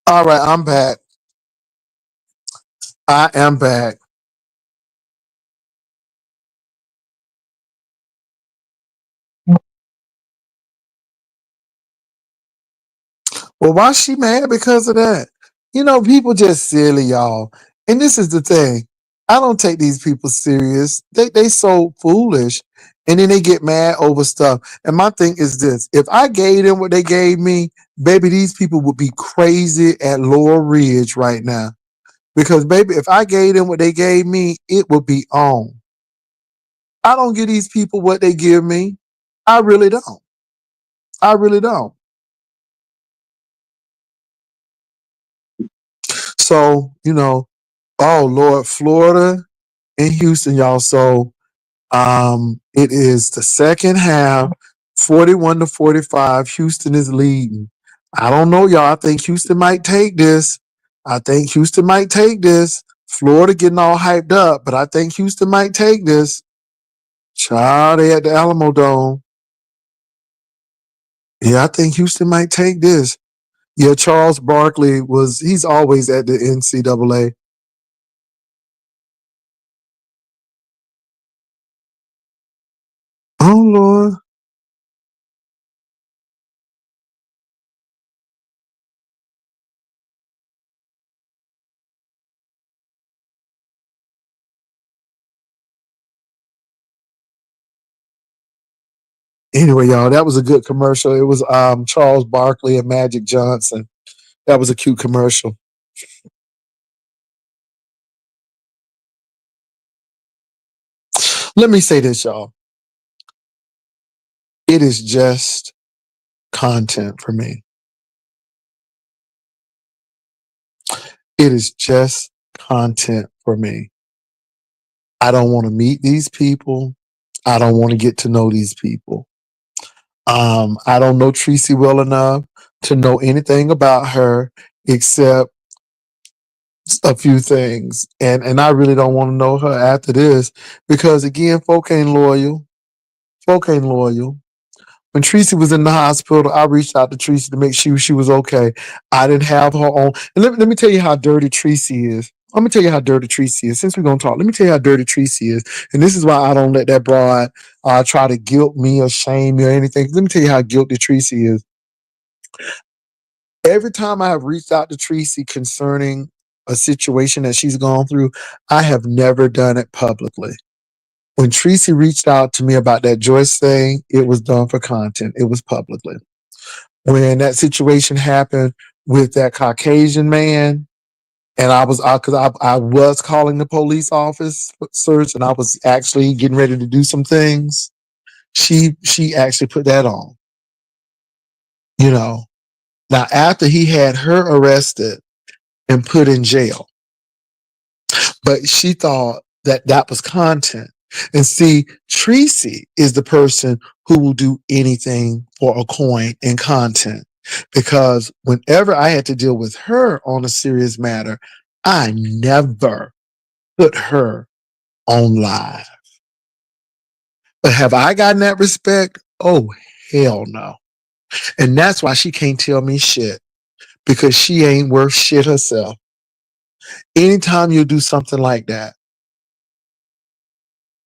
All right, I'm back. I am back. Well, why she mad because of that? People just silly, y'all. And this is the thing. I don't take these people serious. They so foolish. And then they get mad over stuff. And my thing is this: if I gave them what they gave me, baby, these people would be crazy at Laurel Ridge right now. Because baby, if I gave them what they gave me, it would be on. I don't give these people what they give me. I really don't. I really don't. So, oh Lord, Florida and Houston, y'all. So it is the second half, 41-45. Houston is leading. I don't know, y'all. I think Houston might take this. I think Houston might take this. Florida getting all hyped up, but I think Houston might take this. Child, they at the Alamo Dome. Yeah, I think Houston might take this. Yeah, Charles Barkley he's always at the NCAA. Oh, Lord. Anyway, y'all, that was a good commercial. It was Charles Barkley and Magic Johnson. That was a cute commercial. Let me say this, y'all. It is just content for me. It is just content for me. I don't want to meet these people. I don't want to get to know these people. I don't know Tracy well enough to know anything about her except a few things. And I really don't want to know her after this because again, folk ain't loyal. Folk ain't loyal. When Tracy was in the hospital, I reached out to Tracy to make sure she was okay. I didn't have her on. And let me tell you how dirty Tracy is. Let me tell you how dirty Tracy is. Since we're going to talk, let me tell you how dirty Tracy is. And this is why I don't let that broad try to guilt me or shame me or anything. Let me tell you how guilty Tracy is. Every time I have reached out to Tracy concerning a situation that she's gone through, I have never done it publicly. When Tracy reached out to me about that Joyce thing, it was done for content. It was publicly. When that situation happened with that Caucasian man, and I was calling the police office search, and I was actually getting ready to do some things. She actually put that on. You know. Now after he had her arrested and put in jail, but she thought that that was content. And see, Tracy is the person who will do anything for a coin in content. Because whenever I had to deal with her on a serious matter, I never put her on live. But have I gotten that respect? Oh, hell no. And that's why she can't tell me shit because she ain't worth shit herself. Anytime you do something like that,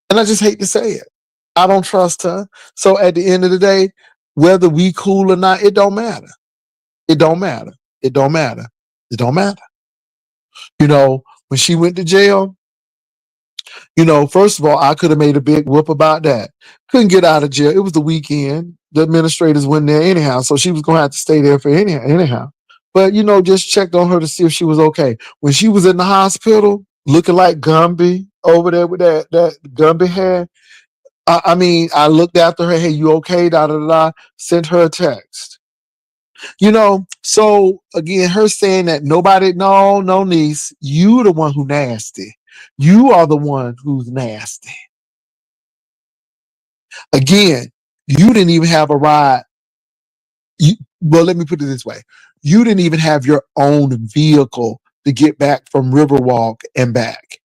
and I just hate to say it, I don't trust her. So at the end of the day, whether we cool or not, it don't matter. It don't matter. It don't matter. It don't matter. When she went to jail, first of all, I could have made a big whoop about that. Couldn't get out of jail. It was the weekend. The administrators went there anyhow, so she was going to have to stay there for anyhow. But just checked on her to see if she was okay. When she was in the hospital, looking like Gumby over there with that Gumby hair, I mean, I looked after her. Hey, you okay? Da da da. Sent her a text. So again, her saying that nobody, no, niece, you the one who nasty. You are the one who's nasty. Again, you didn't even have a ride. Well, let me put it this way: you didn't even have your own vehicle to get back from Riverwalk and back.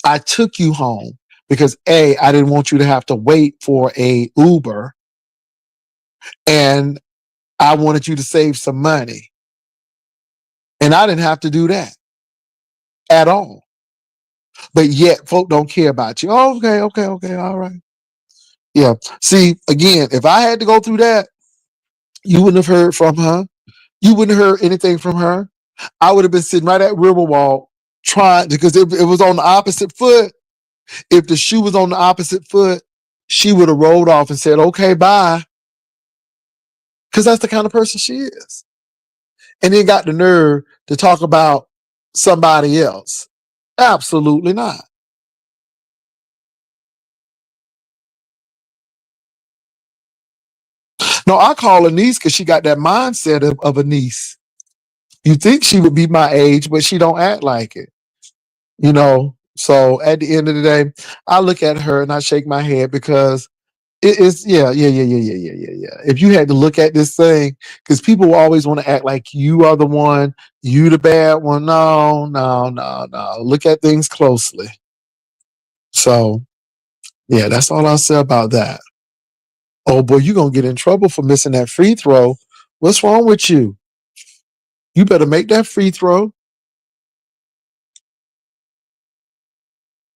I took you home because I didn't want you to have to wait for a Uber, and I wanted you to save some money. And I didn't have to do that at all. But yet, folk don't care about you. Oh, okay, all right. Yeah. See, again, if I had to go through that, you wouldn't have heard from her. You wouldn't have heard anything from her. I would have been sitting right at Riverwalk trying because it was on the opposite foot. If the shoe was on the opposite foot, she would have rolled off and said, "Okay, bye," because that's the kind of person she is. And then got the nerve to talk about somebody else. Absolutely not. No, I call her niece because she got that mindset of a niece. You think she would be my age, but she don't act like it. You know. So at the end of the day, I look at her and I shake my head because it's yeah. If you had to look at this thing, because people will always want to act like you are the one, you the bad one. No, no, no, no. Look at things closely. So yeah, that's all I'll say about that. Oh boy, you're gonna get in trouble for missing that free throw. What's wrong with you? You better make that free throw.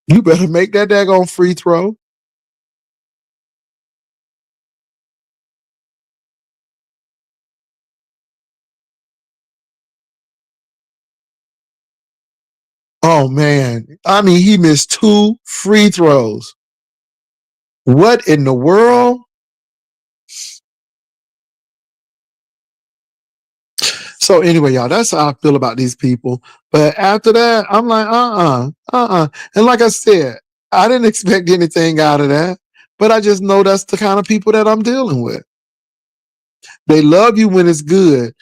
You better make that daggone free throw. Oh man. I mean, he missed two free throws. What in the world? So anyway, y'all, that's how I feel about these people. But after that, I'm like, And like I said, I didn't expect anything out of that. But I just know that's the kind of people that I'm dealing with. They love you when it's good.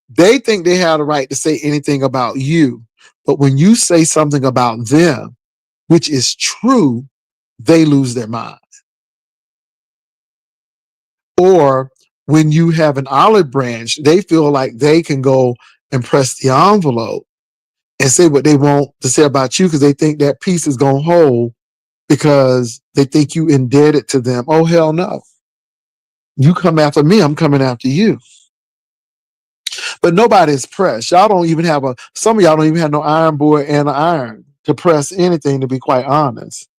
They think they have the right to say anything about you. But when you say something about them, which is true, they lose their mind. Or when you have an olive branch, they feel like they can go and press the envelope and say what they want to say about you because they think that piece is going to hold because they think you indebted to them. Oh, hell no. You come after me, I'm coming after you. But nobody's pressed. Y'all don't even have some of y'all don't even have no iron board and an iron to press anything, to be quite honest.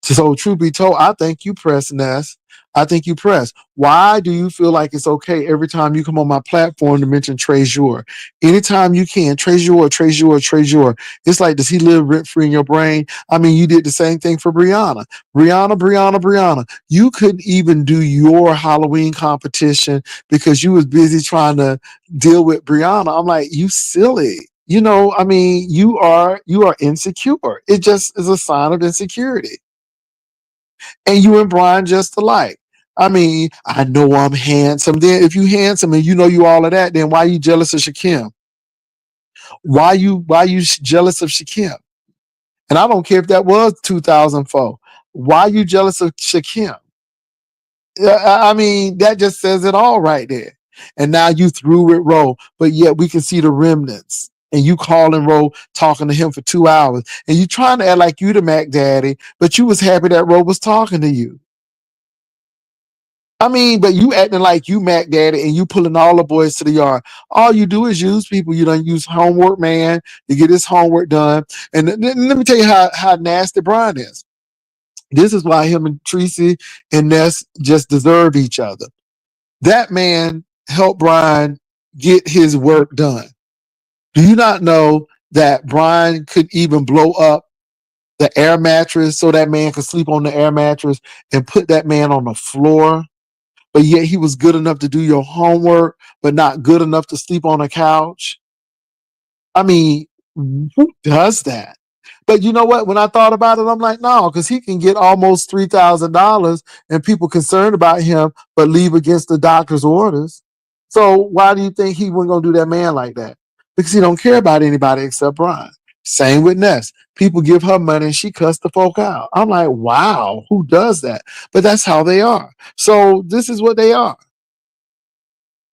So, truth be told, I think you press, Ness. I think you press. Why do you feel like it's okay every time you come on my platform to mention Trezure? Anytime you can, Trezure, Trezure, Trezure. It's like, does he live rent free in your brain? I mean, you did the same thing for Brianna. Brianna. You couldn't even do your Halloween competition because you was busy trying to deal with Brianna. I'm like, you silly. I mean, you are insecure. It just is a sign of insecurity. And you and Brine just alike. I mean, I know I'm handsome. Then if you handsome and you know you all of that, then why you jealous of Shakim? Why you jealous of Shakim? And I don't care if that was 2004. Why you jealous of Shakim? I mean, that just says it all right there. And now you through with Roe, but yet we can see the remnants. And you calling Roe, talking to him for 2 hours, and you trying to act like you the Mac Daddy, but you was happy that Roe was talking to you. I mean, but you acting like you Mac Daddy and you pulling all the boys to the yard. All you do is use people. You don't use homework, man, to get his homework done. And let me tell you how nasty Brine is. This is why him and Tracy and Ness just deserve each other. That man helped Brine get his work done. Do you not know that Brine could even blow up the air mattress so that man could sleep on the air mattress and put that man on the floor? But yet he was good enough to do your homework, but not good enough to sleep on a couch. I mean, who does that? But you know what? When I thought about it, I'm like, no, because he can get almost $3,000 and people concerned about him, but leave against the doctor's orders. So why do you think he wasn't gonna do that man like that? Because he don't care about anybody except Brian. Same with Ness. People give her money and she cussed the folk out. I'm like, wow, who does that? But that's how they are. So this is what they are.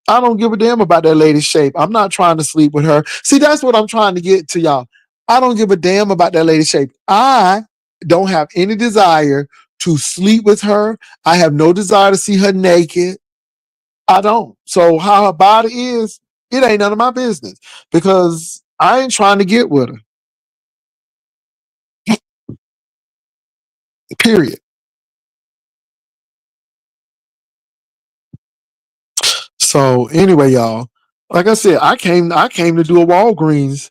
I don't give a damn about that lady's shape. I'm not trying to sleep with her. See, that's what I'm trying to get to y'all. I don't give a damn about that lady's shape. I don't have any desire to sleep with her. I have no desire to see her naked. I don't. So how her body is, it ain't none of my business because I ain't trying to get with her. Period. So anyway, y'all, like I said, I came to do a Walgreens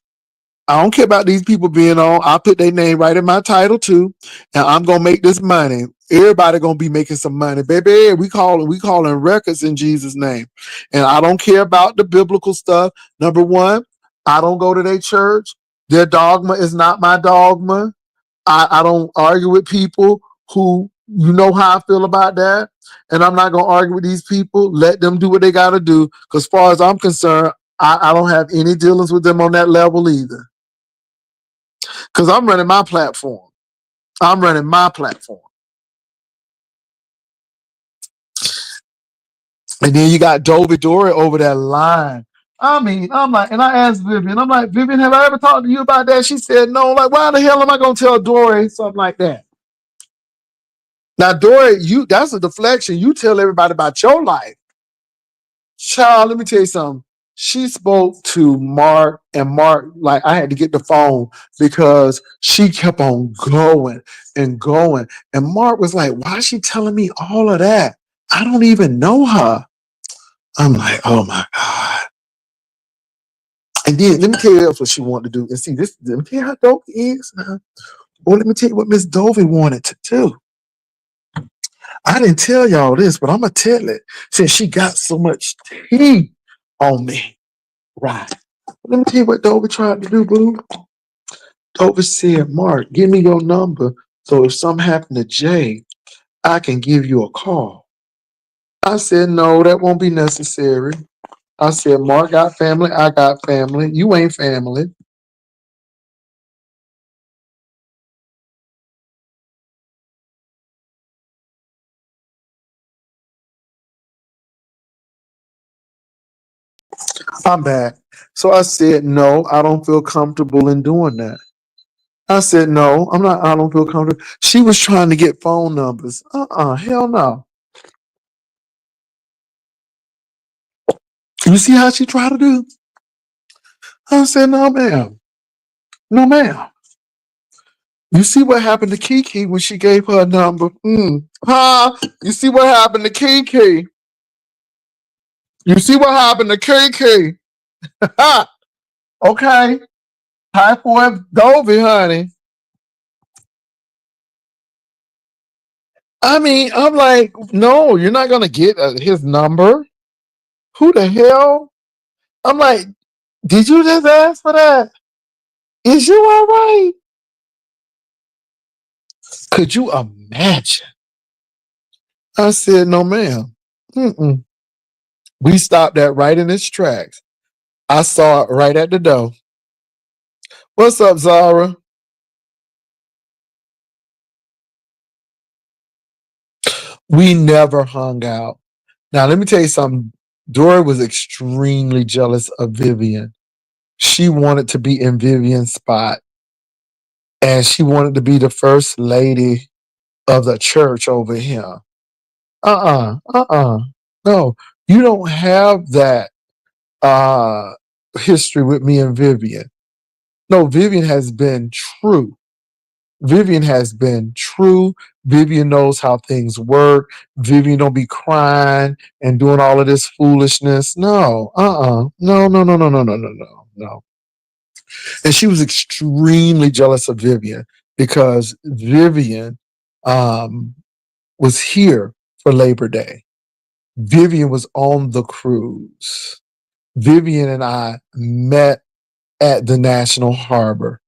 I don't care about these people being on. I put their name right in my title too, and I'm gonna make this money. Everybody gonna be making some money, baby. We calling records in Jesus' name, and I don't care about the biblical stuff. Number one, I don't go to their church. Their dogma is not my dogma. I don't argue with people who you know how I feel about that, and I'm not gonna argue with these people. Let them do what they gotta do. Because as far as I'm concerned, I don't have any dealings with them on that level either. Because I'm running my platform. I'm running my platform. And then you got Dovey Dory over that line. I mean, I'm like, and I asked Vivian, I'm like, Vivian, have I ever talked to you about that? She said no. Like, why the hell am I gonna tell Dory something like that? Now, Dory, that's a deflection. You tell everybody about your life. Child, let me tell you something. She spoke to Mark, and Mark, like, I had to get the phone because she kept on going and going. And Mark was like, why is she telling me all of that? I don't even know her. I'm like, oh my God. And then let me tell you else what she wanted to do. And see, this, let me tell you how dope it is now. Well, let me tell you what Miss Dovey wanted to do. I didn't tell y'all this, but I'm going to tell it since she got so much tea on me. Right. Let me tell you what Dovey tried to do, boo. Dovey said, Mark, give me your number so if something happened to Jay, I can give you a call. I said, no, that won't be necessary. I said, Mark got family, I got family. You ain't family. I'm back. So I said, no, I don't feel comfortable in doing that. I said, no, I don't feel comfortable. She was trying to get phone numbers. Hell no. You see how she tried to do? I said, no, ma'am. No, ma'am. You see what happened to Kiki when she gave her number? Huh? You see what happened to Kiki? You see what happened to Kiki? Okay. Typhoid Dovey, honey. I mean, I'm like, no, you're not going to get his number. Who the hell? I'm like, did you just ask for that? Is you all right? Could you imagine? I said, no, ma'am. Mm-mm. We stopped that right in its tracks. I saw it right at the door. What's up, Zara? We never hung out. Now, let me tell you something. Dory was extremely jealous of Vivian. She wanted to be in Vivian's spot, and she wanted to be the first lady of the church over here. No, you don't have that uh, history with me and Vivian. No, Vivian has been true. Vivian has been true. Vivian knows how things work. Vivian don't be crying and doing all of this foolishness. No, no, no, no, no, no, no, no, no, no. And she was extremely jealous of Vivian because Vivian um, was here for Labor Day. Vivian was on the cruise. Vivian and I met at the National Harbor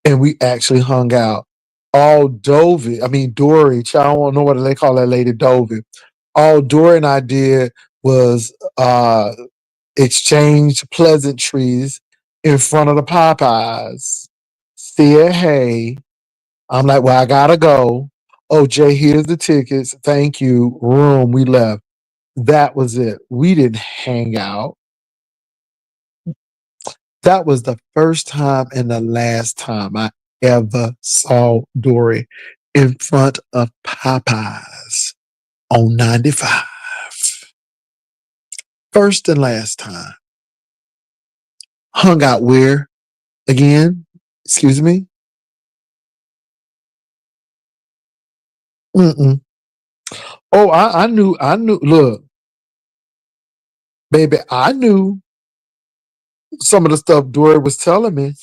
and we actually hung out. All Dory, I don't know what they call that lady, Dovey. All Dory and I did was exchange pleasantries in front of the Popeyes. Said, hey, I'm like, well, I gotta go. Oh, Jay, here's the tickets. Thank you. Room, we left. That was it. We didn't hang out. That was the first time and the last time I ever saw Dory in front of Popeyes on 95. First and last time. Hung out where? Again? Excuse me? Mm-mm. Oh, I knew. Look, baby, I knew some of the stuff Dory was telling me.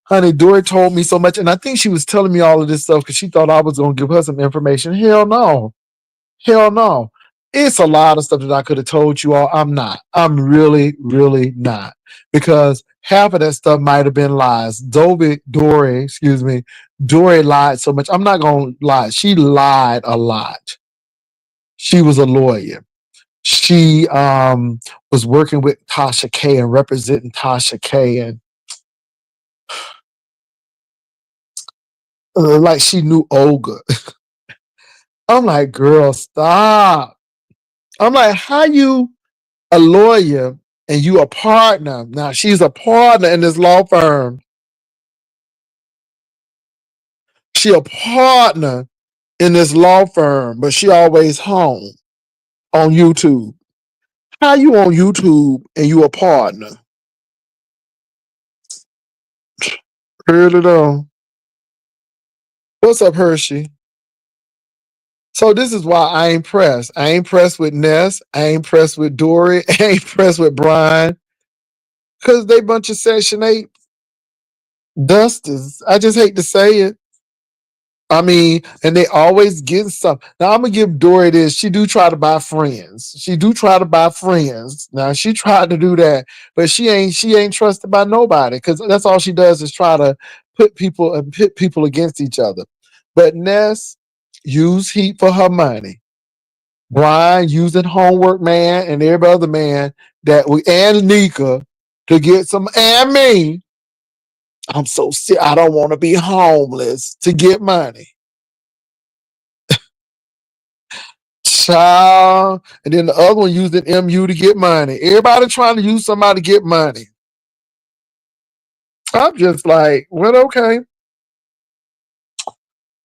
Honey, Dory told me so much, and I think she was telling me all of this stuff because she thought I was going to give her some information. Hell no. Hell no. It's a lot of stuff that I could have told you all. I'm not. I'm really, really not. Because half of that stuff might have been lies. Dory lied so much. I'm not going to lie. She lied a lot. She was a lawyer. She was working with Tasha K and representing Tasha K, and like she knew Olga. I'm like, girl, stop. I'm like, how you a lawyer and you a partner? Now she's a partner in this law firm. She a partner in this law firm, but she always home on YouTube. How you on YouTube and you a partner? Really though. What's up, Hershey? So this is why I ain't pressed. I ain't pressed with Ness. I ain't pressed with Dory. I ain't pressed with Brine. Because they bunch of Section 8 dusters. I just hate to say it. I mean, and they always get stuff. Now I'm gonna give Dory this. She do try to buy friends. She do try to buy friends. Now she tried to do that, but she ain't trusted by nobody because that's all she does is try to pit people against each other. But Ness use heat for her money. Brian using homework man and every other man that we and Nika to get some and me. I'm so sick. I don't want to be homeless to get money. Child. And then the other one using MU to get money. Everybody trying to use somebody to get money. I'm just like, well, okay.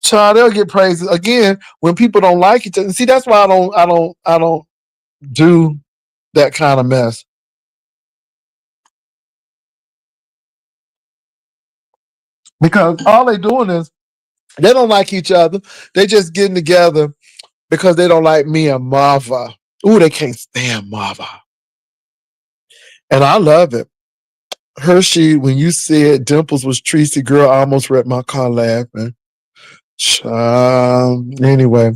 Child, they'll get praised again when people don't like each other. See, that's why I don't do that kind of mess. Because all they doing is they don't like each other. They just getting together because they don't like me and Marva. Ooh, they can't stand Marva. And I love it. Hershey, when you said Dimples was Tracy, girl, I almost wrecked my car laughing. Anyway,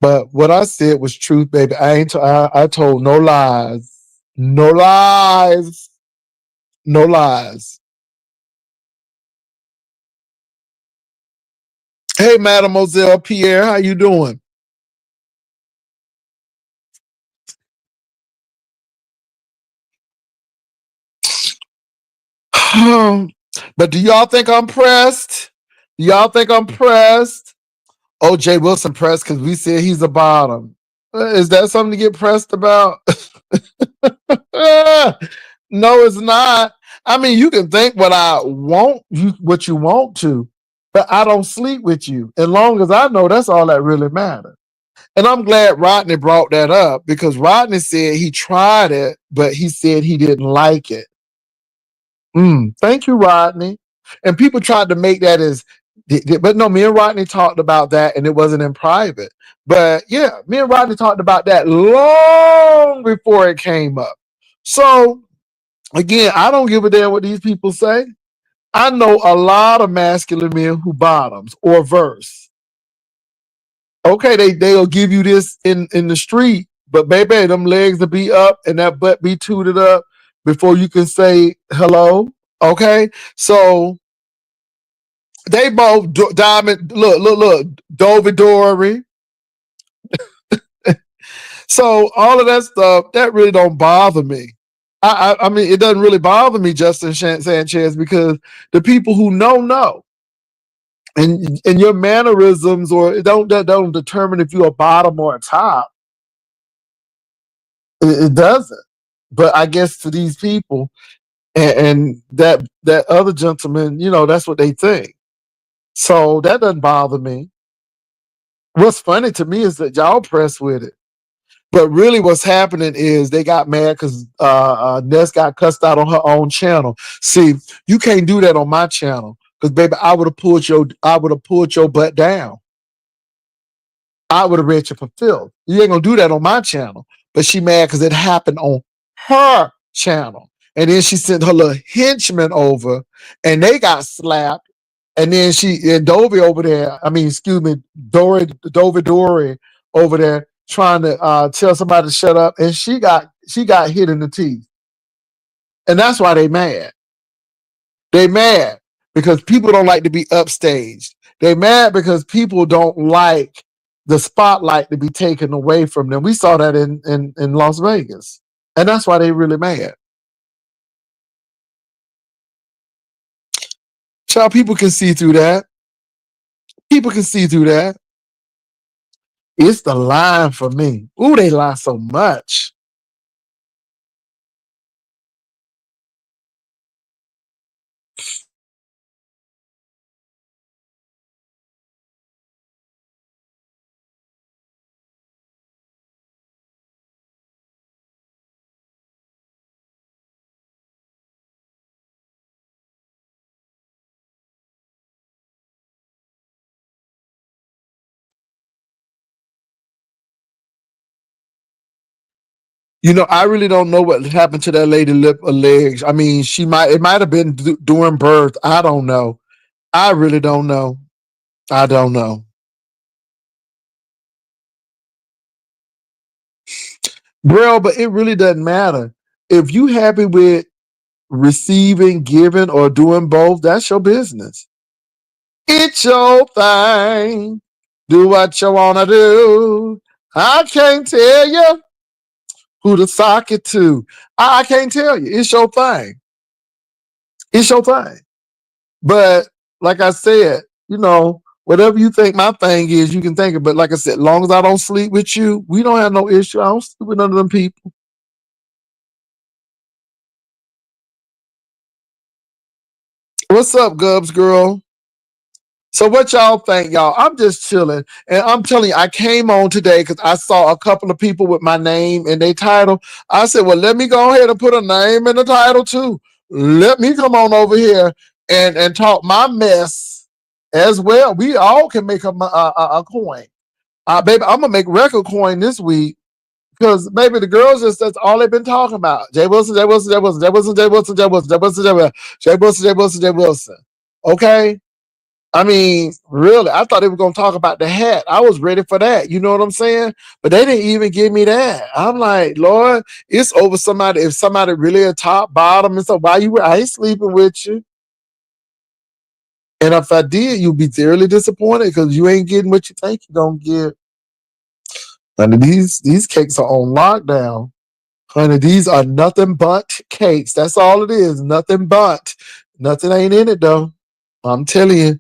but what I said was truth, baby. I told no lies. No lies. No lies. Hey, Mademoiselle Pierre, how you doing? But do y'all think I'm pressed? Do y'all think I'm pressed? OJ Wilson pressed because we said he's the bottom. Is that something to get pressed about? No, it's not. I mean, you can think what I want, what you want to, but I don't sleep with you. As long as I know, that's all that really matters. And I'm glad Rodney brought that up because Rodney said he tried it, but he said he didn't like it. Thank you, Rodney. And people tried to make that as, but no, me and Rodney talked about that and it wasn't in private. But yeah, me and Rodney talked about that long before it came up. So again, I don't give a damn what these people say. I know a lot of masculine men who bottoms or verse. Okay, they'll give you this in the street, but baby, them legs will be up and that butt be tooted up before you can say hello. Okay, so they both diamond. Look, Dory. So all of that stuff that really don't bother me. I mean, it doesn't really bother me, Justin Sanchez, because the people who know, and your mannerisms or it don't determine if you're a bottom or a top. It doesn't. But I guess for these people and that other gentleman, that's what they think. So that doesn't bother me. What's funny to me is that y'all press with it. But really, what's happening is they got mad because Ness got cussed out on her own channel. See, you can't do that on my channel because, baby, I would have pulled your butt down. I would have read you for filth. You ain't gonna do that on my channel. But she mad because it happened on her channel, and then she sent her little henchmen over, and they got slapped. And then Dovey over there, I mean, excuse me, Dory over there trying to tell somebody to shut up, and she got hit in the teeth. And that's why they mad. They mad because people don't like to be upstaged. They mad because people don't like the spotlight to be taken away from them. We saw that in Las Vegas. And that's why they really mad. Child, people can see through that. People can see through that. It's the line for me. Ooh, they lie so much. I really don't know what happened to that lady lip or legs. I mean, it might have been during birth. I don't know. I really don't know. I don't know. Bro, but it really doesn't matter. If you happy with receiving, giving, or doing both, that's your business. It's your thing. Do what you wanna do. I can't tell you who to sock it to. I can't tell you. It's your thing. It's your thing. But like I said, whatever you think my thing is, you can think it. But like I said, as long as I don't sleep with you, we don't have no issue. I don't sleep with none of them people. What's up, Gubs girl? So what y'all think, y'all? I'm just chilling. And I'm telling you, I came on today because I saw a couple of people with my name and their title. I said, well, let me go ahead and put a name in the title too. Let me come on over here and talk my mess as well. We all can make a coin. Baby, I'm going to make record coin this week because maybe the girls that's all they've been talking about. Jay Wilson, Jay Wilson, Jay Wilson, Jay Wilson, Jay Wilson, Jay Wilson, Jay Wilson, Jay Wilson, Jay Wilson, Jay Wilson, Jay Wilson. Okay? I mean, really, I thought they were going to talk about the hat. I was ready for that. You know what I'm saying? But they didn't even give me that. I'm like, Lord, it's over somebody. If somebody really a top, bottom, and so I ain't sleeping with you. And if I did, you'd be thoroughly disappointed because you ain't getting what you think you're going to get. And these cakes are on lockdown. Honey, these are nothing but cakes. That's all it is. Nothing but. Nothing ain't in it, though. I'm telling you.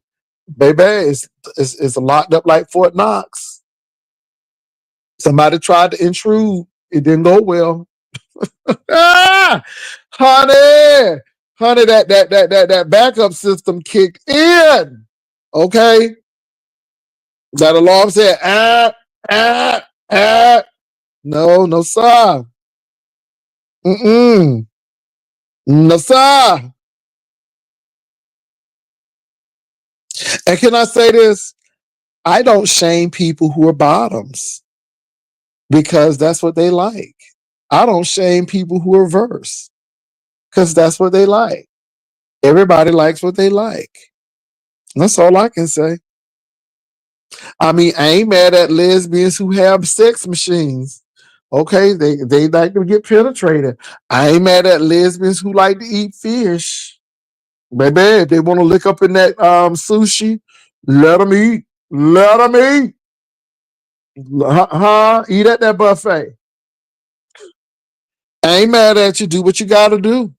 Baby, it's locked up like Fort Knox. Somebody tried to intrude. It didn't go well. Ah, honey, that backup system kicked in. Okay, that alarm said, ah, ah. No, sir. Mm-mm. No, sir. And can I say this? I don't shame people who are bottoms because that's what they like. I don't shame people who are verse because that's what they like. Everybody likes what they like. That's all I can say. I mean, I ain't mad at lesbians who have sex machines. Okay, they like to get penetrated. I ain't mad at lesbians who like to eat fish. Baby, if they want to lick up in that sushi, let them eat. Let them eat. Eat at that buffet. I ain't mad at you. Do what you got to do.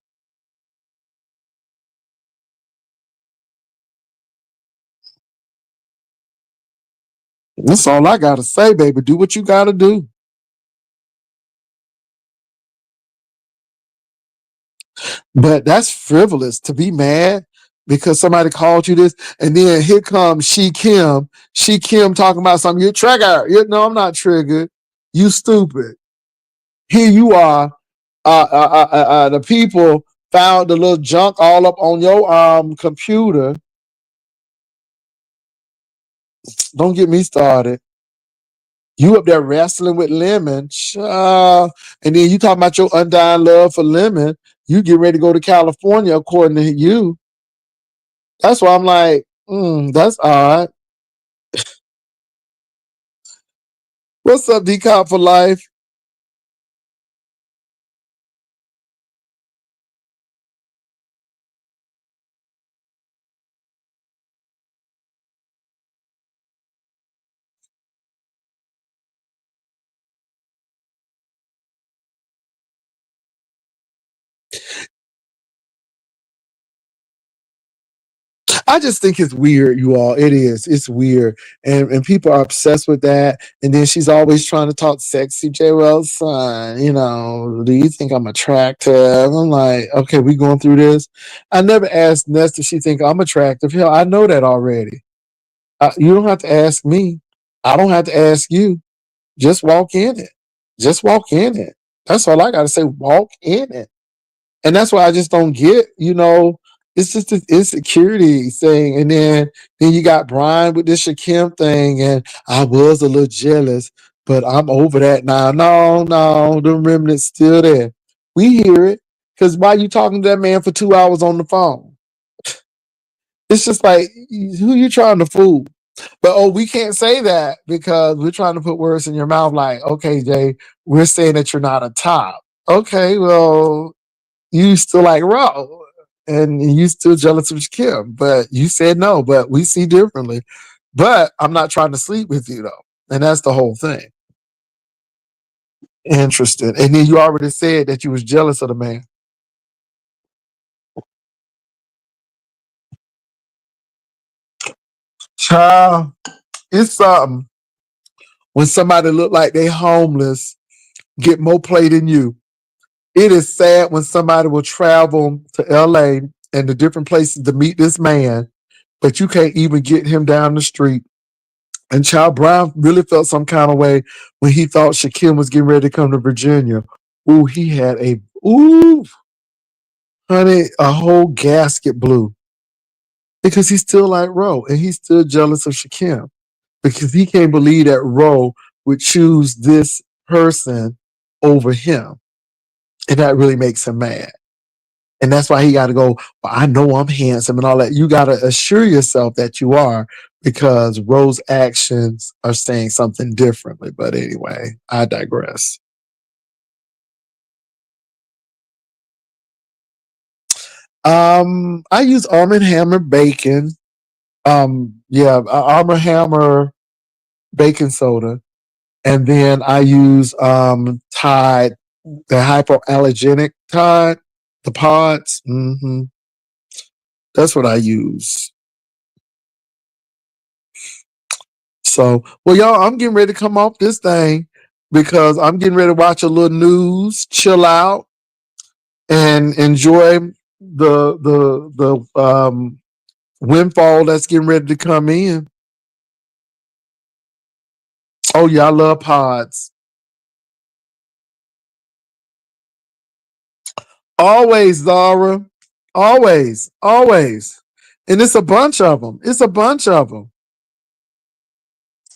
That's all I got to say, baby. Do what you got to do. But that's frivolous to be mad because somebody called you this, and then here comes She Kim talking about something. You're triggered. No, I'm not triggered. You stupid. Here you are. The people found the little junk all up on your computer. Don't get me started. You up there wrestling with Lemon, and then you talking about your undying love for Lemon. You get ready to go to California, according to you. That's why I'm like, that's odd. What's up, Decop for life? I just think it's weird, you all. It is. It's weird. And people are obsessed with that. And then she's always trying to talk sexy J. Wells son. Do you think I'm attractive? I'm like, okay, we going through this. I never asked Ness if she think I'm attractive. Hell, I know that already. You don't have to ask me. I don't have to ask you. Just walk in it. Just walk in it. That's all I got to say. Walk in it. And that's why I just don't get. It's just this insecurity thing. And then you got Brine with this Shakim thing, and I was a little jealous, but I'm over that now. No, no, the remnant's still there. We hear it. Because why you talking to that man for 2 hours on the phone? It's just like, who you trying to fool? But we can't say that because we're trying to put words in your mouth like, okay, Jay, we're saying that you're not a top. Okay, well, you still like Raw and you still jealous of Kim, but you said no, but we see differently. But I'm not trying to sleep with you though. And that's the whole thing. Interesting. And then you already said that you was jealous of the man. Child, it's something when somebody look like they homeless, get more play than you. It is sad when somebody will travel to LA and the different places to meet this man, but you can't even get him down the street. And Child Brown really felt some kind of way when he thought Shaquille was getting ready to come to Virginia. Ooh, he had honey, a whole gasket blew because he's still like Roe and he's still jealous of Shaquille because he can't believe that Roe would choose this person over him. And that really makes him mad. And that's why he got to go, well, I know I'm handsome and all that. You got to assure yourself that you are because Rose's actions are saying something differently. But anyway, I digress. I use Arm& Hammer bacon. Yeah, Arm& Hammer baking soda. And then I use Tide, the hypoallergenic Tide, the pods. That's what I use. So, well, y'all, I'm getting ready to come off this thing because I'm getting ready to watch a little news, chill out, and enjoy the windfall that's getting ready to come in. Oh yeah, I love pods. Always, Zara. Always, always. And it's a bunch of them. It's a bunch of them.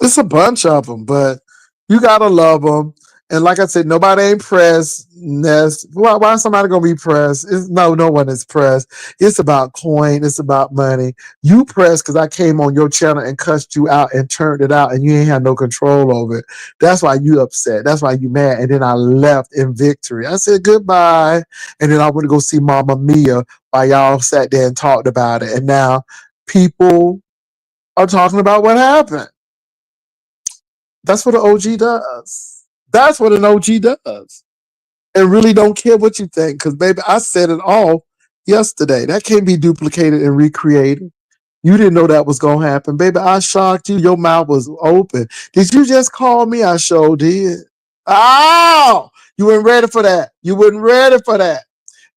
It's a bunch of them, but you gotta love them. And like I said, nobody ain't pressed. Ness. Why is somebody gonna be pressed? No one is pressed. It's about coin. It's about money. You pressed because I came on your channel and cussed you out and turned it out, and you ain't had no control over it. That's why you upset. That's why you mad. And then I left in victory. I said goodbye, and then I went to go see Mama Mia while y'all sat there and talked about it. And now people are talking about what happened. That's what an OG does. That's what an OG does. And really don't care what you think. Because, baby, I said it all yesterday. That can't be duplicated and recreated. You didn't know that was going to happen. Baby, I shocked you. Your mouth was open. Did you just call me? I sure did. Oh, you weren't ready for that. You weren't ready for that.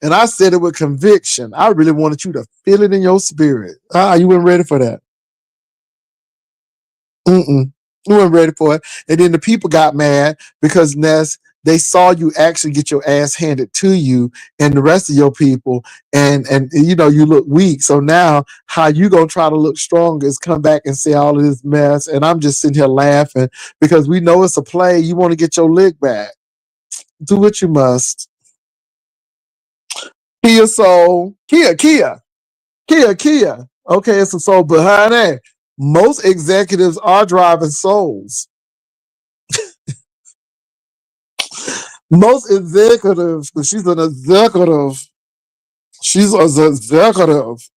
And I said it with conviction. I really wanted you to feel it in your spirit. You weren't ready for that. Mm-mm. We weren't ready for it. And then the people got mad because Ness, they saw you actually get your ass handed to you and the rest of your people, and you look weak. So now how you gonna try to look strong is come back and say all of this mess. And I'm just sitting here laughing because we know it's a play. You want to get your lick back. Do what you must. Kia Soul, Kia. Okay, it's a soul behind that. Most executives are driving souls. Most executives, because she's an executive. She's an executive.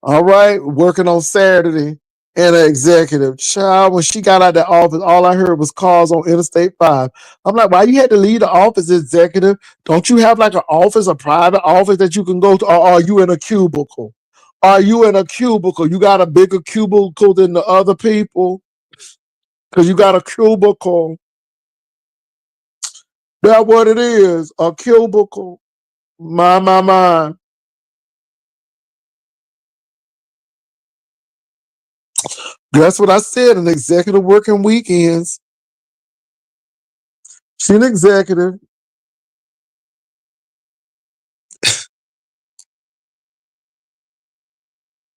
All right, working on Saturday and an executive. Child, when she got out of the office, all I heard was calls on Interstate 5. I'm like, why you had to leave the office, executive? Don't you have like an office, a private office that you can go to? Or are you in a cubicle? Are you in a cubicle? You got a bigger cubicle than the other people? Because you got a cubicle. That's what it is, a cubicle. My. That's what I said, an executive working weekends. She's an executive.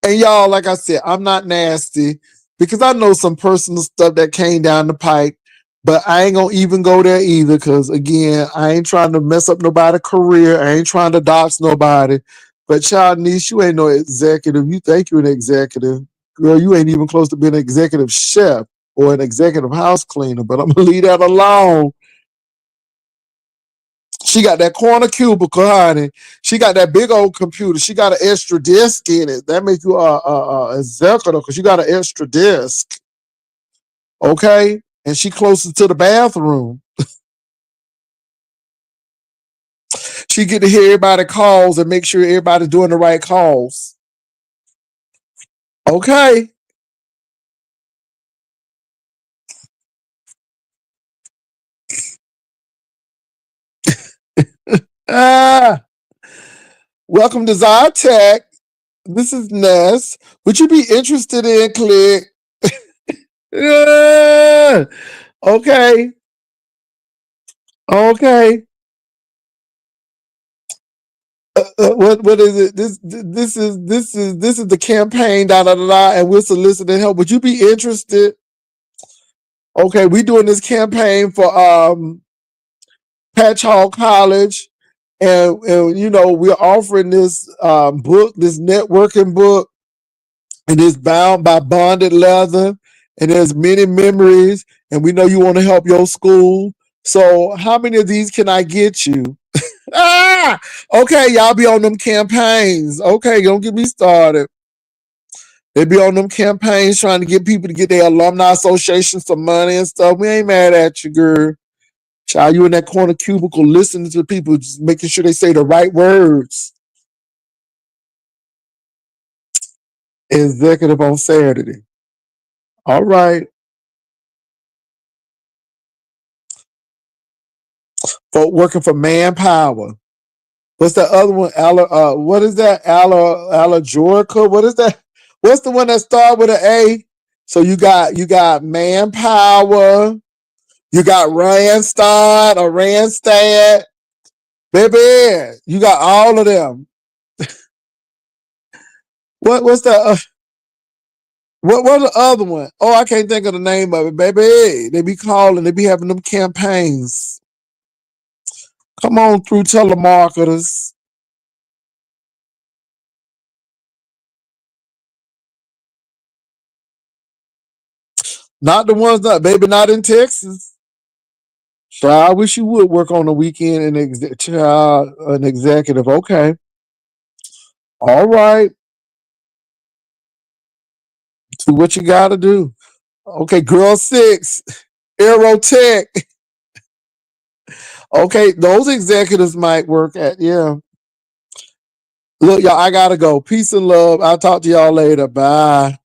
And y'all, like I said, I'm not nasty because I know some personal stuff that came down the pipe, but I ain't gonna even go there either because, again, I ain't trying to mess up nobody's career. I ain't trying to dox nobody. But child niece, you ain't no executive. You think you're an executive. Girl, you ain't even close to being an executive chef or an executive house cleaner, but I'm gonna leave that alone. She got that corner cubicle, honey. She got that big old computer. She got an extra disk in it. That makes you a executive because you got an extra disk. Okay? And she closest to the bathroom. She get to hear everybody calls and make sure everybody's doing the right calls. Okay? Ah, welcome to Zytech. This is Ness. Would you be interested in click? Yeah. Okay. Okay. What is it? This is the campaign, da da da da, and we're soliciting help. Would you be interested? Okay, we doing this campaign for Patch Hall College, and you know we're offering this book, this networking book, and it's bound by bonded leather, and there's many memories, and we know you want to help your school. So, how many of these can I get you? Ah, okay, y'all be on them campaigns. Okay, don't get me started. They be on them campaigns trying to get people to get their alumni association some money and stuff. We ain't mad at you, girl. Child, you in that corner cubicle listening to people, just making sure they say the right words. Executive on Saturday. All right. For working for Manpower. What's that other one? What is that? Georgia? What is that? What's the one that started with an A? So you got Manpower, you got Randstad or Randstad, baby. You got all of them. What's that? What's the other one? Oh, I can't think of the name of it, baby. They be calling, they be having them campaigns. Come on through, telemarketers. Not the ones that, baby, not in Texas. Child, I wish you would work on the weekend and child, an executive. Okay. All right. Do what you gotta do. Okay, girl six, Aerotech. Okay, those executives might work at, yeah. Look, y'all, I gotta go. Peace and love. I'll talk to y'all later. Bye.